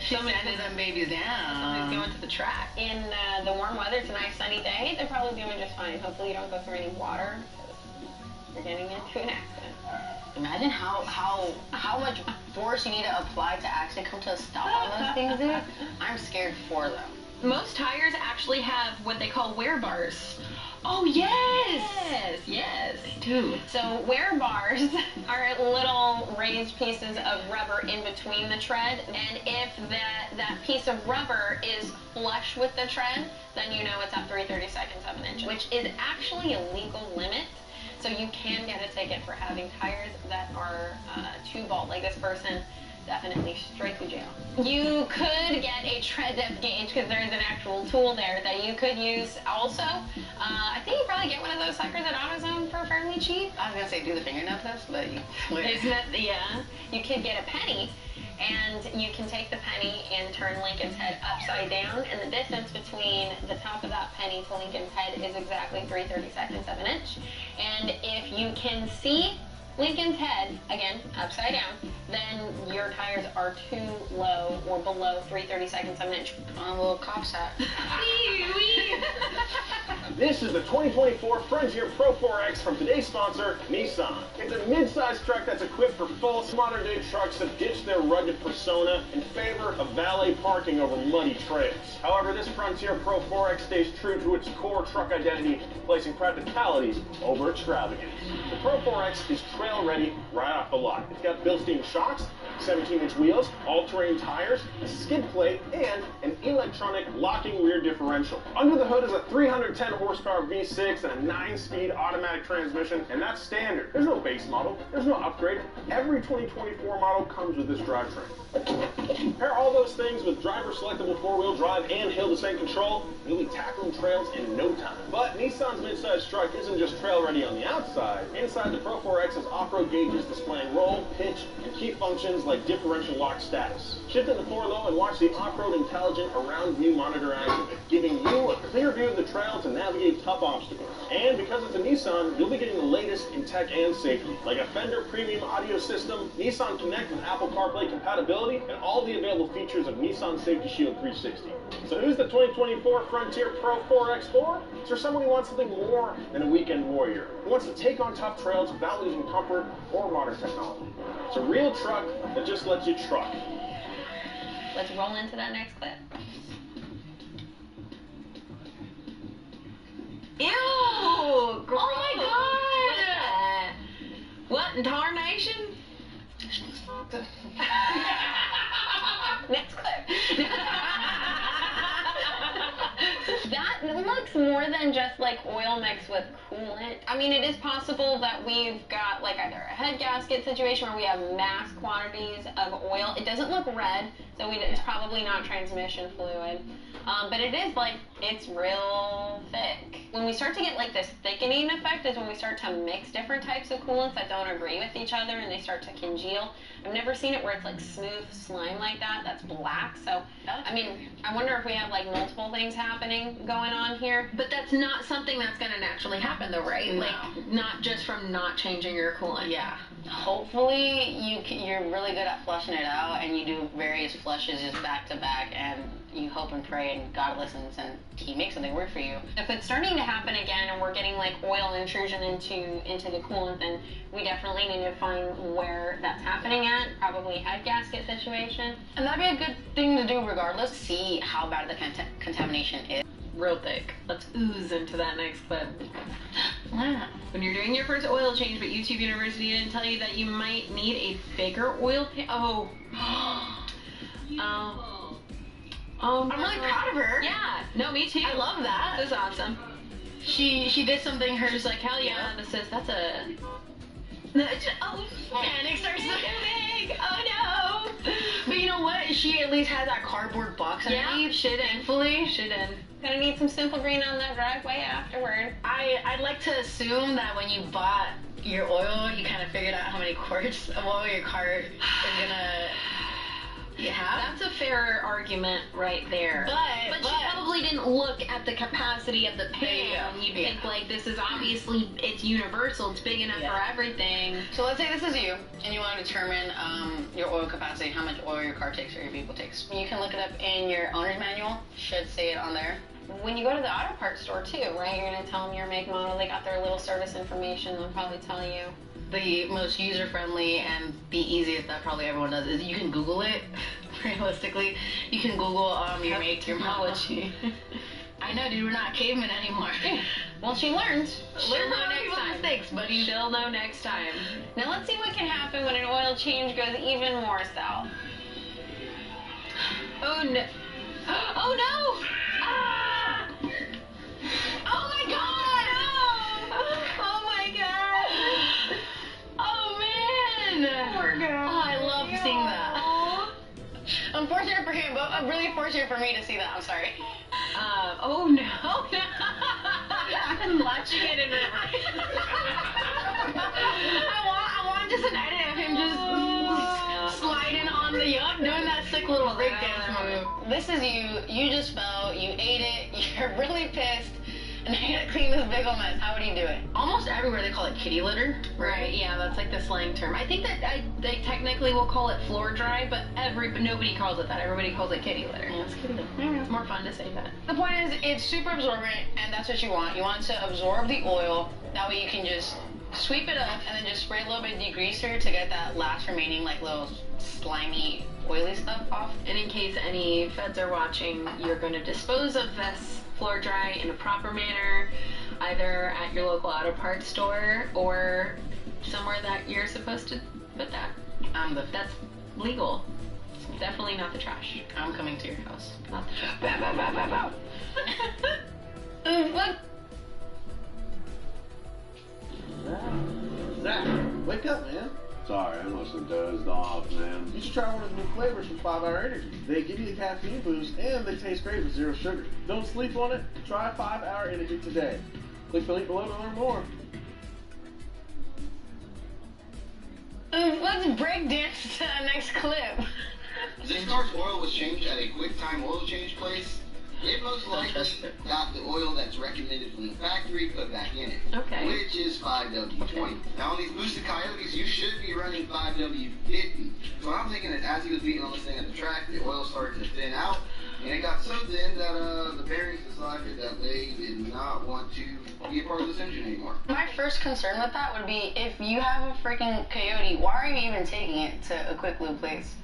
Somebody's sending them babies down. Somebody's going to the track. In the warm weather, it's a nice sunny day. They're probably doing just fine. Hopefully you don't go through any water because you're getting into an accident. Imagine how much force you need to apply to actually come to a stop on those things, dude. I'm scared for them. Most tires actually have what they call wear bars. Oh, yes! Yes. They do. So wear bars are little raised pieces of rubber in between the tread, and if that piece of rubber is flush with the tread, then you know it's at 3/32 of an inch, which is actually a legal limit. So you can get a ticket for having tires that are too bald. Like this person, definitely straight to jail. You could get a tread depth gauge because there's an actual tool there that you could use also. I think you probably get one of those suckers at AutoZone for fairly cheap. I was going to say do the fingernail test, but yeah. You could get a penny, and you can take the penny and turn Lincoln's head upside down, and the distance between the top of that penny to Lincoln's head is exactly 3/32 of an inch. And if you can see Lincoln's head, again, upside down, then your tires are too low or below 3/32 of an inch. On a little cop's hat. This is the 2024 Frontier Pro 4X from today's sponsor, Nissan. It's a mid-sized truck that's equipped for full modern-day trucks that ditch their rugged persona in favor of valet parking over muddy trails. However, this Frontier Pro 4X stays true to its core truck identity, placing practicality over extravagance. The Pro 4X is trail-ready right off the lot. It's got Bilstein shocks, 17-inch wheels, all-terrain tires, a skid plate, and an electronic locking rear differential. Under the hood is a 310 horsepower V6 and a 9-speed automatic transmission, and that's standard. There's no base model, there's no upgrade. Every 2024 model comes with this drivetrain. Pair all those things with driver-selectable 4-wheel drive and hill descent control, you'll be tackling trails in no time. But Nissan's midsize truck isn't just trail-ready on the outside. Inside, the Pro 4X has off-road gauges displaying roll, pitch, and key functions like differential lock status. Shift into 4-low and watch the off-road intelligent around view monitor activate, giving you a clear view of the trail to navigate tough obstacles. And because it's a Nissan, you'll be getting the latest in tech and safety, like a Fender premium audio system, Nissan Connect with Apple CarPlay compatibility, and all the available features of Nissan Safety Shield 360. So who's the 2024 Frontier Pro 4X for? It's for someone who wants something more than a weekend warrior, who wants to take on tough trails without losing comfort or modern technology. It's a real truck that just lets you truck. Let's roll into that next clip. Ew! Gross. Oh my god! What in tarnation? Next clip. That looks more than just like oil mixed with coolant. I mean, it is possible that we've got like either a head gasket situation where we have mass quantities of oil. It doesn't look red, so it's probably not transmission fluid. But it is like, it's real thick. When we start to get like this thickening effect is when we start to mix different types of coolants that don't agree with each other and they start to congeal. I've never seen it where it's like smooth slime like that, that's black. So, I mean, I wonder if we have like multiple things happening going on here. But But that's not something that's going to naturally happen, though, right? No. Like, not just from not changing your coolant. Yeah. Hopefully, you're really good at flushing it out, and you do various flushes just back to back, and you hope and pray, and God listens, and He makes something work for you. If it's starting to happen again, and we're getting like oil intrusion into the coolant, then we definitely need to find where that's happening at. Probably head gasket situation. And that'd be a good thing to do regardless. See how bad the contamination is. Real thick. Let's ooze into that next clip. When you're doing your first oil change, but YouTube University didn't tell you that you might need a bigger oil pan. Oh. I'm really proud of her. Yeah. No, me too. I love that. This is awesome. She did something. She's like, hell yeah. That's a. Oh, panic starts so big. Oh no. But you know what? She at least had that cardboard box underneath. She did. Thankfully. She did. Gonna need some Simple Green on that driveway afterward. I'd like to assume that when you bought your oil, you kind of figured out how many quarts of oil your car is gonna have. That's a fair argument right there. But she probably didn't look at the capacity of the pan. You think like this is obviously it's universal. It's big enough for everything. So let's say this is you, and you want to determine your oil capacity, how much oil your car takes or your vehicle takes. You can look it up in your owner's manual. Should say it on there. When you go to the auto parts store too, right? You're gonna tell them your make, model. They got their little service information. They'll probably tell you. The most user-friendly and the easiest that probably everyone does is you can Google it. Realistically, you can Google your make, your model. I know, dude. We're not cavemen anymore. Well, she learned. Learn from people's mistakes, buddy. She'll know next time. Now let's see what can happen when an oil change goes even more south. Oh no! Oh no! Ah! Oh my God! No! Oh my God! Oh man! Poor girl. Oh, I love seeing that. Unfortunate for him, but really fortunate for me to see that. I'm sorry. Oh no! I'm watching it in reverse. I want just an edit of him just sliding on the yacht, doing that sick little breakdance move. This is you. You just fell. You ate it. You're really pissed. And I gotta clean this big old mess. How would you do it? Almost everywhere they call it kitty litter. Right, yeah, that's like the slang term. I think that they technically will call it floor dry, but nobody calls it that. Everybody calls it kitty litter. Yeah, it's kitty litter. It's more fun to say that. The point is, it's super absorbent, and that's what you want. You want to absorb the oil. That way you can just sweep it up and then just spray a little bit of degreaser to get that last remaining like little slimy, oily stuff off. And in case any feds are watching, you're going to dispose of this floor dry in a proper manner, either at your local auto parts store or somewhere that you're supposed to put that. That's legal. It's definitely not the trash. I'm coming to your house. Not the trash. Bow, bow, bow, bow, bow. What? Zach, wake up, man. Sorry, I must have dozed off, man. You should try one of the new flavors from 5 Hour Energy. They give you the caffeine boost, and they taste great with 0 sugar. Don't sleep on it. Try 5 Hour Energy today. Click the link below to learn more. Let's break dance to the next clip. This car's oil was changed at a quick-time oil change place. It most likely got the oil that's recommended from the factory put back in it, which is 5W20. Now on these boosted Coyotes, you should be running 5W50. So what I'm thinking is as he was beating on this thing at the track, the oil started to thin out, and it got so thin that the bearings decided that they did not want to be a part of this engine anymore. My first concern with that would be if you have a freaking Coyote, why are you even taking it to a quick lube place?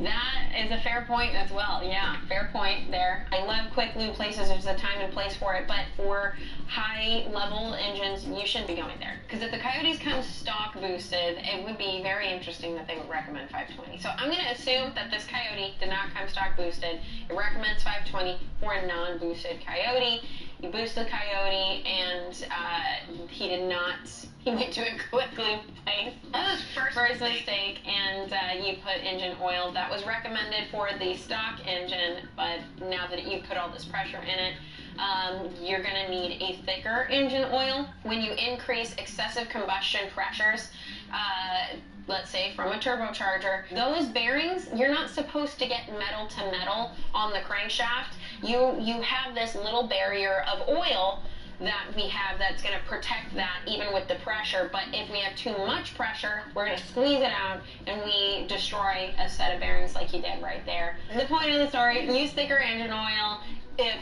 That is a fair point as well. Yeah, fair point there. I love quick lube places. There's a time and place for it, but for high-level engines, you shouldn't be going there. Because if the Coyotes come stock boosted, it would be very interesting that they would recommend 520. So I'm going to assume that this Coyote did not come stock boosted. It recommends 520 for a non-boosted Coyote. You boost the Coyote, and he did not. He went to a quick lube place. That was first mistake, and you put engine oil that was recommended for the stock engine, but now that you put all this pressure in it, you're going to need a thicker engine oil. When you increase excessive combustion pressures, let's say from a turbocharger, those bearings, you're not supposed to get metal to metal on the crankshaft. You have this little barrier of oil that we have that's going to protect that even with the pressure, but if we have too much pressure, we're going to squeeze it out and we destroy a set of bearings like you did right there. The point of the story, use thicker engine oil if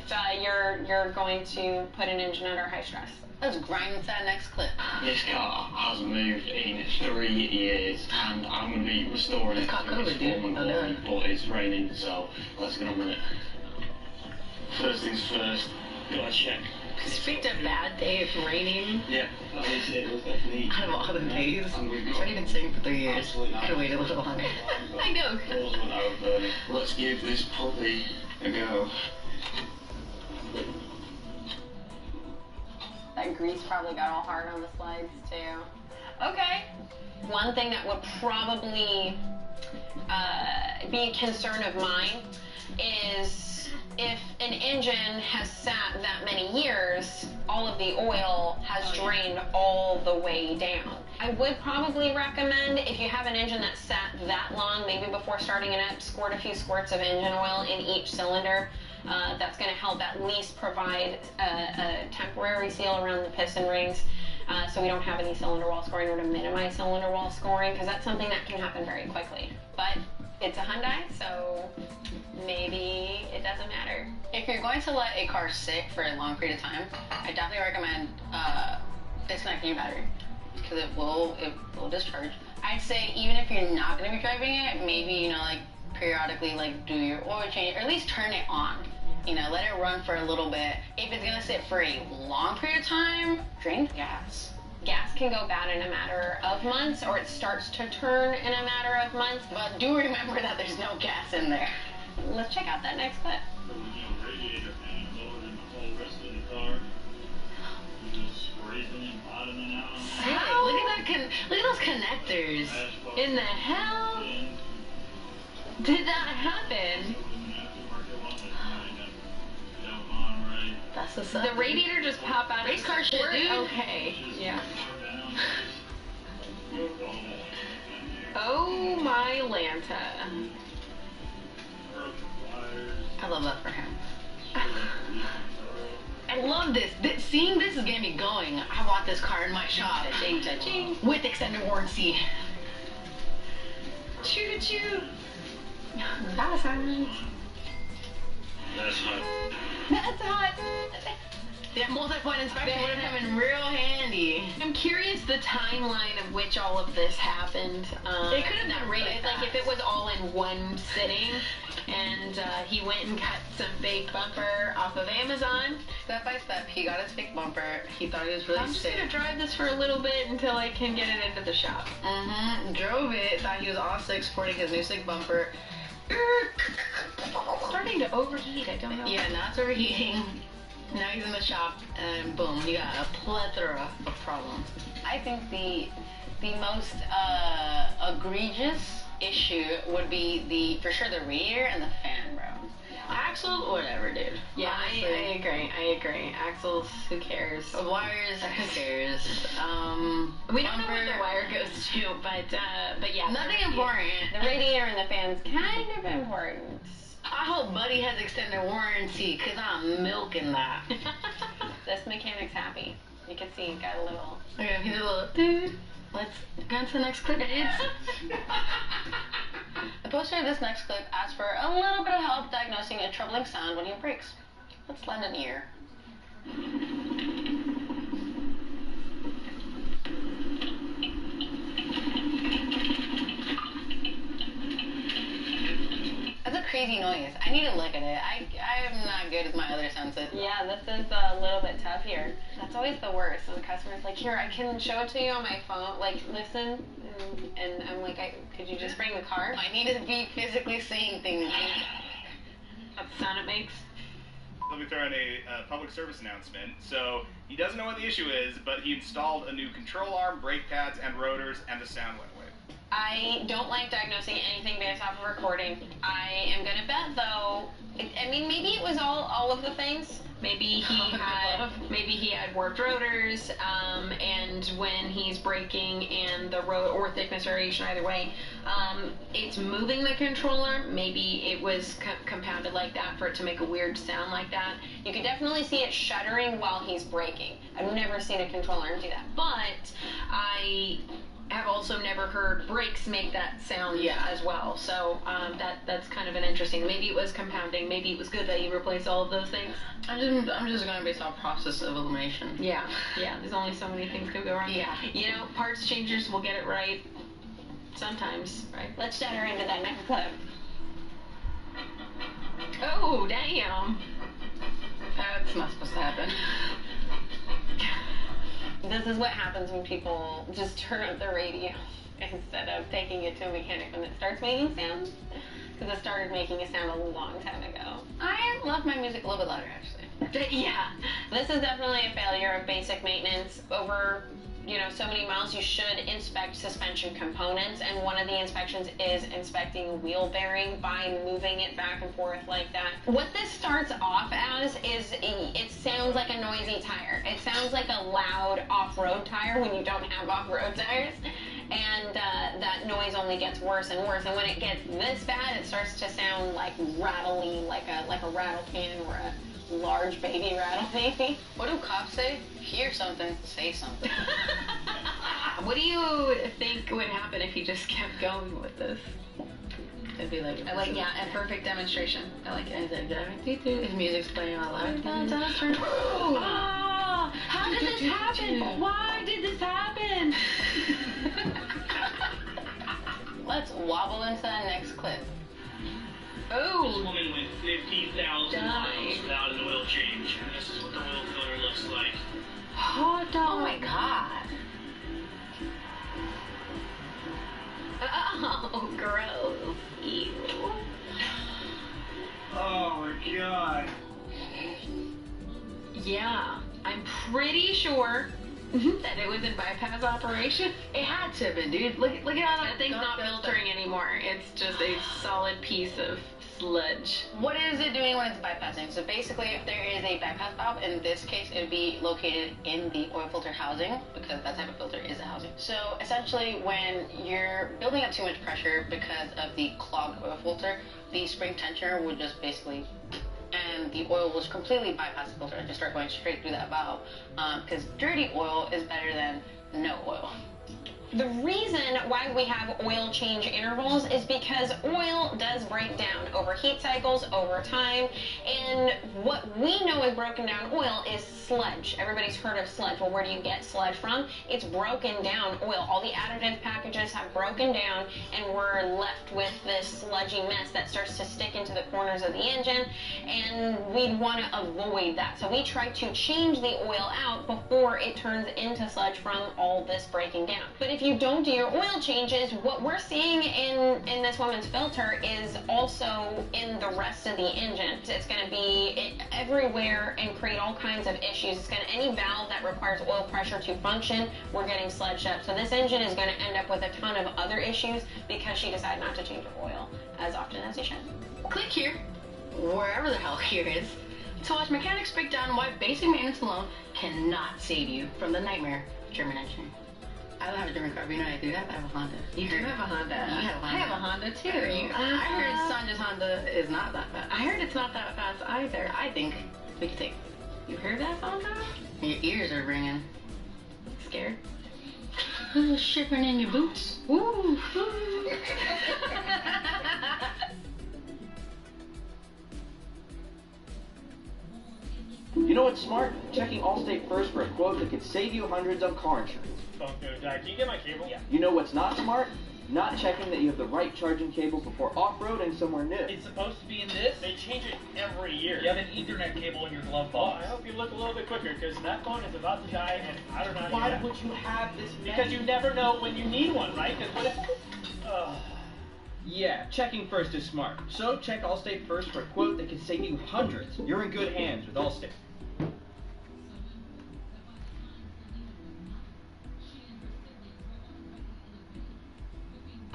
you're going to put an engine under high stress. Let's grind into that next clip. This car has moved in 3 years, and I'm going to be restoring it to its former glory, but it's raining, so let's get on with it. First things first, gotta check. It's picked a bad day of raining. Yeah, it was definitely. Out of all the days. It's already been sitting for 3 years. Could have waited a little longer. I know. Let's give this puppy a go. That grease probably got all hard on the slides too. Okay. One thing that would probably be a concern of mine is if an engine has sat that many years, all of the oil has drained all the way down. I would probably recommend, if you have an engine that sat that long, maybe before starting it up, squirt a few squirts of engine oil in each cylinder. That's going to help at least provide a temporary seal around the piston rings so we don't have any cylinder wall scoring, or to minimize cylinder wall scoring, because that's something that can happen very quickly. But it's a Hyundai, so maybe it doesn't matter. If you're going to let a car sit for a long period of time, I definitely recommend disconnecting your battery, because it will discharge. I'd say even if you're not going to be driving it, maybe, like periodically do your oil change, or at least turn it on. Let it run for a little bit. If it's gonna sit for a long period of time, drain the gas. Gas can go bad in a matter of months, or it starts to turn in a matter of months, but do remember that there's no gas in there. Let's check out that next clip. How? Look at those connectors. In the hell did that happen? That's the radiator just pop out. Race car shit, dude. Okay, yeah. Oh my Lanta. I love that for him. I love this. Seeing this is getting me going. I want this car in my shop. Cha-ching. With extended warranty. Choo choo. That's hot. That's hot. That's hot. That multi-point inspection would have come in real handy. I'm curious the timeline of which all of this happened. It could have been really fast. Like if it was all in one sitting, and he went and cut some fake bumper off of Amazon. Step by step, he got his fake bumper. He thought he was really sick. I'm just gonna drive this for a little bit until I can get it into the shop. Drove it, thought he was all sick, sporting his new sick bumper. Starting to overheat, I don't know. Yeah, now it's overheating. Now he's in the shop, and boom, you got a plethora of problems. I think the most egregious issue would be for sure the radiator and the fan, bro. Axle, whatever, dude. Yeah, I agree. Axles, who cares? Wires, who cares? We don't know where the wire goes to, but yeah. Nothing important. The radiator and the fan's kind of important. I hope Buddy has extended warranty, because I'm milking that. This mechanic's happy. You can see he's got a little... Okay, he's a little... Dude, let's go into the next clip. The poster of this next clip asks for a little bit of help diagnosing a troubling sound when he brakes. Let's lend an ear. That's a crazy noise. I need to look at it. I am not good with my other senses. Yeah, this is a little bit tough here. That's always the worst when the customer's like, here, I can show it to you on my phone. Like, listen. And I'm like, could you just bring the car? I need to be physically seeing things. That's the sound it makes. Let me throw in a public service announcement. So, he doesn't know what the issue is, but he installed a new control arm, brake pads, and rotors, and the sound went away. I don't like diagnosing anything based off of recording. I am going to bet, though, maybe it was all of the things. Maybe he had warped rotors, and when he's braking and the or thickness variation either way, it's moving the controller. Maybe it was compounded like that for it to make a weird sound like that. You can definitely see it shuddering while he's braking. I've never seen a controller do that, but I have also never heard brakes make that sound as well. So that's kind of an interesting. Maybe it was compounding. Maybe it was good that you replaced all of those things. I'm just going based on process of elimination. Yeah. There's only so many things could go wrong. Yeah. You know, parts changers will get it right sometimes, right? Let's set her into that next clip. Oh, damn. That's not supposed to happen. This is what happens when people just turn up the radio instead of taking it to a mechanic when it starts making sounds. Because it started making a sound a long time ago. I love my music a little bit louder, actually. Yeah. This is definitely a failure of basic maintenance. Over, so many miles, you should inspect suspension components, and one of the inspections is inspecting wheel bearing by moving it back and forth like that. What this starts off as is, it sounds like a noisy tire. It sounds like a loud off-road tire when you don't have off-road tires, and that noise only gets worse and worse, and when it gets this bad, it starts to sound like rattly, like a rattle can or a large baby rattle, maybe. What do cops say? Hear something, say something. What do you think would happen if you just kept going with this? It'd be like, a perfect demonstration. I like it. If music's playing all loud. How did this happen? Why did this happen? Let's wobble into the next clip. Oh! This woman went 50,000 miles without an oil change. And this is what the oil filter looks like. Hot dog. Oh my god. Oh, gross. Ew. Oh my god. Yeah, I'm pretty sure that it was in bypass operation. It had to have been, dude. Look at all that. That thing's not filtering anymore. It's just a solid piece of sludge. What is it doing when it's bypassing? So basically, if there is a bypass valve, in this case, it would be located in the oil filter housing, because that type of filter is a housing. So essentially, when you're building up too much pressure because of the clogged oil filter, the spring tensioner would just basically, and the oil will completely bypass the filter and just start going straight through that valve, because dirty oil is better than no oil. The reason why we have oil change intervals is because oil does break down over heat cycles, over time, and what we know as broken down oil is sludge. Everybody's heard of sludge. Well, where do you get sludge from? It's broken down oil. All the additive packages have broken down, and we're left with this sludgy mess that starts to stick into the corners of the engine, and we'd want to avoid that. So we try to change the oil out before it turns into sludge from all this breaking down. But if you don't do your oil changes, what we're seeing in this woman's filter is also in the rest of the engine. It's going to be everywhere and create all kinds of issues. It's going to, any valve that requires oil pressure to function, we're getting sludged up. So this engine is going to end up with a ton of other issues because she decided not to change her oil as often as she should. Click here, wherever the hell here is, to watch mechanics break down why basic maintenance alone cannot save you from the nightmare of German engineering. I don't have a German car, but you know I do have. I have a Honda. You do have a Honda. You have a Honda. I have a Honda too. I heard Sanja's Honda is not that fast. I heard it's not that fast either. I think we can take. You heard that, Sanja? Your ears are ringing. Scared? Shivering in your boots. Ooh. You know what's smart? Checking Allstate first for a quote that could save you hundreds on car insurance. Okay, Dad, can you get my cable? Yeah. You know what's not smart? Not checking that you have the right charging cable before off-roading somewhere new. It's supposed to be in this? They change it every year. You have an Ethernet cable in your glove box. I hope you look a little bit quicker, because that phone is about to die, and I don't know. Why would you have this? Because you never know when you need one, right? Because what if... Yeah, checking first is smart. So check Allstate first for a quote that can save you hundreds. You're in good hands with Allstate.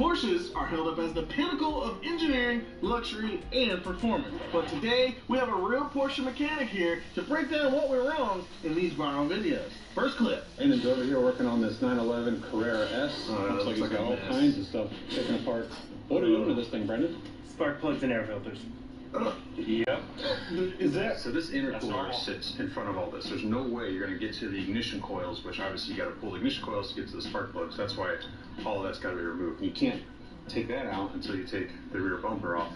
Porsches are held up as the pinnacle of engineering, luxury, and performance. But today, we have a real Porsche mechanic here to break down what went wrong in these viral videos. First clip. Brandon's over here working on this 911 Carrera S. Looks like he's got all kinds of stuff taken apart. What are you doing to this thing, Brendan? Spark plugs and air filters. Yep. Is that so? This intercooler sits in front of all this. There's no way you're going to get to the ignition coils, which obviously you got to pull the ignition coils to get to the spark plugs. That's why all of that's got to be removed. And you can't take that out until you take the rear bumper off.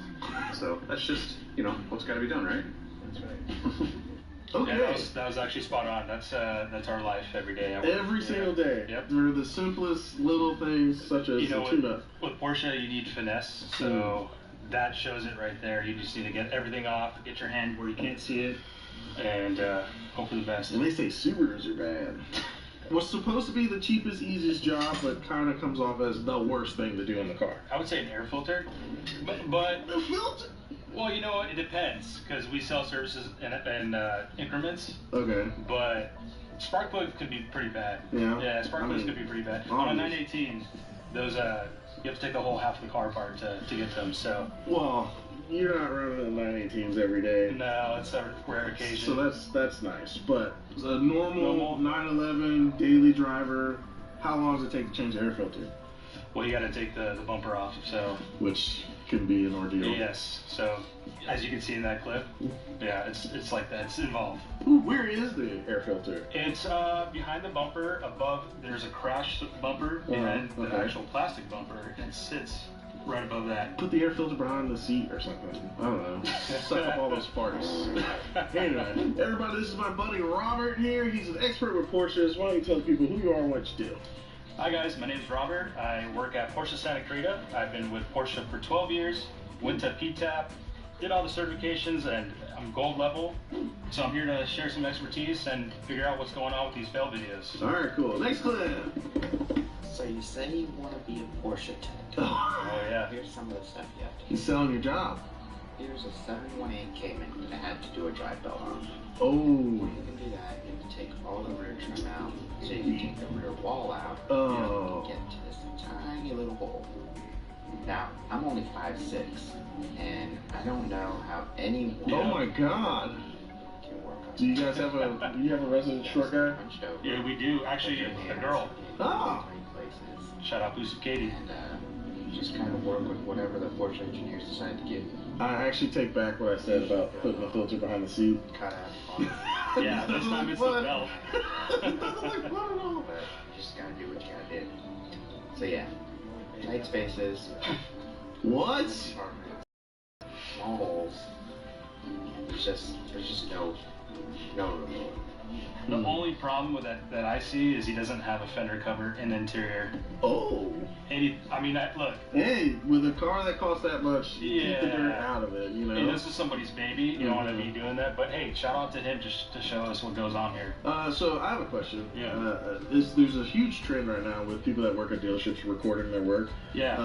So that's just, you know, what's got to be done, right? That's right. Okay. Yeah, that was actually spot on. That's our life every day. Every single day. Yep. They're the simplest little things, such as with Porsche, you need finesse. So that shows it right there. You just need to get everything off, get your hand where you can't see it, and hope for the best. And they say Subarus are bad. What's supposed to be the cheapest, easiest job, but kind of comes off as the worst thing to do in the car. I would say an air filter, but a filter. Well, you know what? It depends, because we sell services in increments. Okay. But spark plugs could be pretty bad. Yeah. Yeah, spark plugs could be pretty bad. On a 918, those you have to take the whole half of the car apart to get them. So. Well, you're not running the 918s every day. No, it's a rare occasion. So that's nice. But a normal 911 daily driver, how long does it take to change the air filter? Well, you got to take the bumper off. So. Which can be an ordeal. Yes. So, as you can see in that clip, yeah, it's like that. It's involved. Ooh, where is the air filter? It's behind the bumper. Above, there's a crash bumper and the actual plastic bumper, and it sits right above that. Put the air filter behind the seat or something. I don't know. Suck up all those farts. Anyway, everybody, this is my buddy Robert here. He's an expert with Porsches. Why don't you tell the people who you are and what you do? Hi guys, my name is Robert. I work at Porsche Santa Cruz. I've been with Porsche for 12 years. Went to PTAP, did all the certifications, and I'm gold level. So I'm here to share some expertise and figure out what's going on with these fail videos. All right, cool. Next clip. So you say you want to be a Porsche tech. Oh yeah. Here's some of the stuff you have to do. He's selling your job. Here's a 718 Cayman that had to do a drive belt on. Oh. When you can do that, you can take all the rear trim out, so you can take the rear wall out, and get to this tiny little hole. Now, I'm only 5'6", and I don't know how anyone Oh my God. can work on Do you guys have a resident short guy? Yeah, we do. Actually, a girl. Oh. Shout out Boost Katie. And you just kind of work with whatever the Porsche engineers decide to give you. I actually take back what I said about putting the filter behind the seat. Cut out. Yeah, this time it's the belt. But you just gotta do what you gotta do. So yeah, tight spaces. What? Small holes. There's just no room. The only problem with that I see is he doesn't have a fender cover in the interior. Oh. And look. Hey, with a car that costs that much, Yeah. keep the dirt out of it, you know? Hey, this is somebody's baby. You don't want to be doing that. But hey, shout out to him just to show us what goes on here. So I have a question. Yeah. There's a huge trend right now with people that work at dealerships recording their work. Yeah.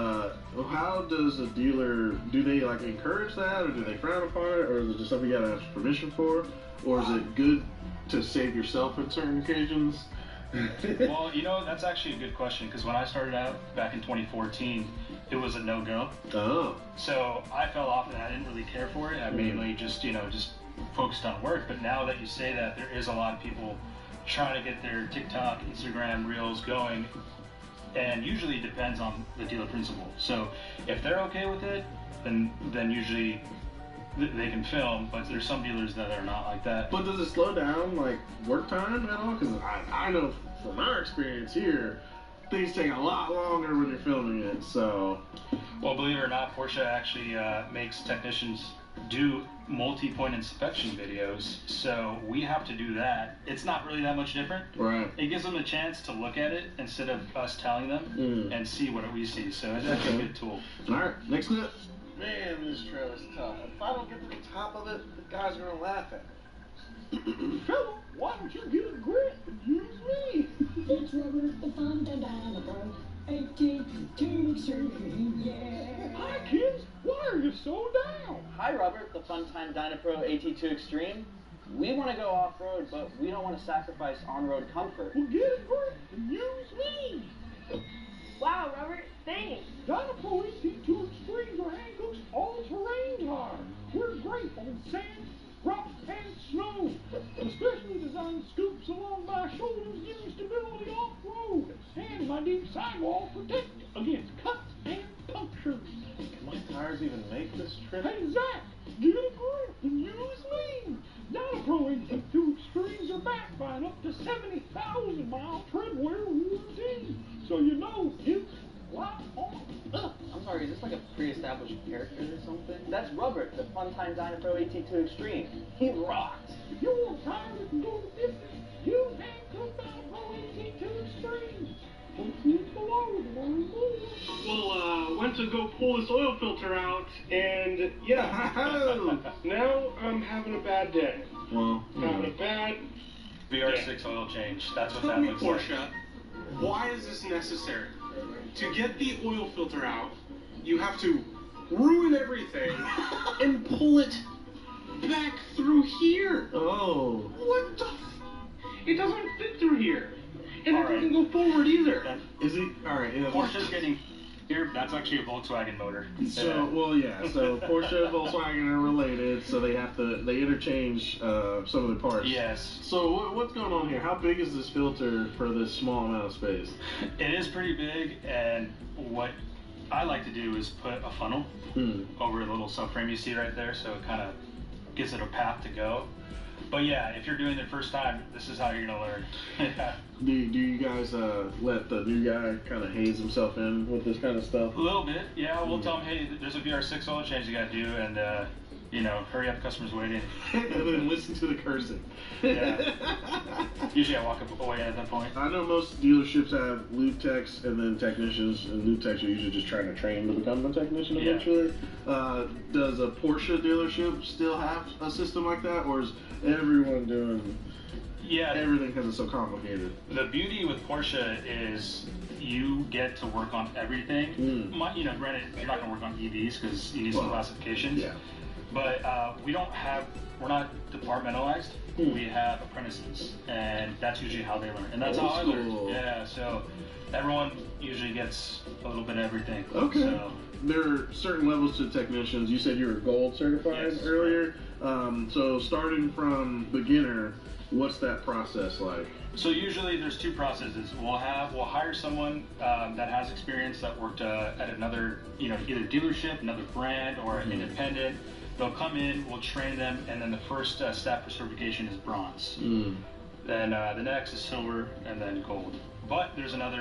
How does a dealer, do they like encourage that, or do they frown upon it, or is it just something you gotta have permission for, or is it good to save yourself in certain occasions? Well, that's actually a good question, because when I started out back in 2014, it was a no-go. Oh. So I fell off and I didn't really care for it. I mainly just focused on work. But now that you say that, there is a lot of people trying to get their TikTok, Instagram reels going, and usually it depends on the dealer principal. So if they're okay with it, then usually they can film, but there's some dealers that are not like that. But does it slow down, like, work time at all? Because I know from our experience here, things take a lot longer when you're filming it, so... Well, believe it or not, Porsche actually makes technicians do multi-point inspection videos, so we have to do that. It's not really that much different. Right. It gives them a chance to look at it instead of us telling them and see what we see, so it's actually a good tool. Alright, next clip. Man, this trail is tough. If I don't get to the top of it, the guys are gonna laugh at me. Fella, why don't you get a grip and use me? It's Robert the Fun Dynamo, 82 Extreme, yeah. Hi kids, why are you so down? Hi Robert, the Funtime Dynapro AT2 Extreme. We want to go off-road, but we don't want to sacrifice on-road comfort. Well, get a grip and use me. Wow, Robert, thanks. Dynapro cars even make this trip? Hey, Zach, get a grip and use me. DynaPro AT2 Extremes are backed by an up to 70,000-mile treadwear warranty. So you know you lock on up. I'm sorry, is this like a pre-established character or something? That's Robert, the Funtime DynaPro AT2 Extreme. He rocks. If you want tires that can go the distance, you handcuff DynaPro AT2 Extremes. Well, went to go pull this oil filter out, and yeah, now I'm having a bad day. Well, having a bad VR6 oil change. That's what Tell that me, looks Porsche, like. why is this necessary? To get the oil filter out, you have to ruin everything and pull it back through here. Oh. What the? It doesn't fit through here. And it doesn't go forward either. Is it? Alright, yeah. Porsche's getting here. That's actually a Volkswagen motor. So, well, yeah. So Porsche and Volkswagen are related, so they interchange some of the parts. Yes. So what's going on here? How big is this filter for this small amount of space? It is pretty big, and what I like to do is put a funnel over the little subframe you see right there, so it kind of gives it a path to go. But yeah, if you're doing it the first time, this is how you're gonna learn. Do you guys let the new guy kind of haze himself in with this kind of stuff? A little bit, yeah. We'll tell him, hey, there's a VR6 oil change you gotta do, and hurry up, customers waiting. And then listen to the cursing. Yeah. Usually I walk away at that point. I know most dealerships have lube techs and then technicians, and lube techs are usually just trying to train to become a technician eventually. Yeah. Does a Porsche dealership still have a system like that, or is everyone doing everything because it's so complicated? The beauty with Porsche is you get to work on everything. Granted, you're not going to work on EVs because you need some classifications. Yeah. But we're not departmentalized. We have apprentices, and that's usually how they learn. And that's how I learned. Yeah, so everyone usually gets a little bit of everything. Okay. So, there are certain levels to technicians. You said you were gold certified earlier. So starting from beginner, what's that process like? So usually there's two processes. We'll hire someone that has experience that worked at another, either dealership, another brand, or an independent. They'll come in, we'll train them, and then the first step for certification is bronze. Then the next is silver, and then gold. But there's another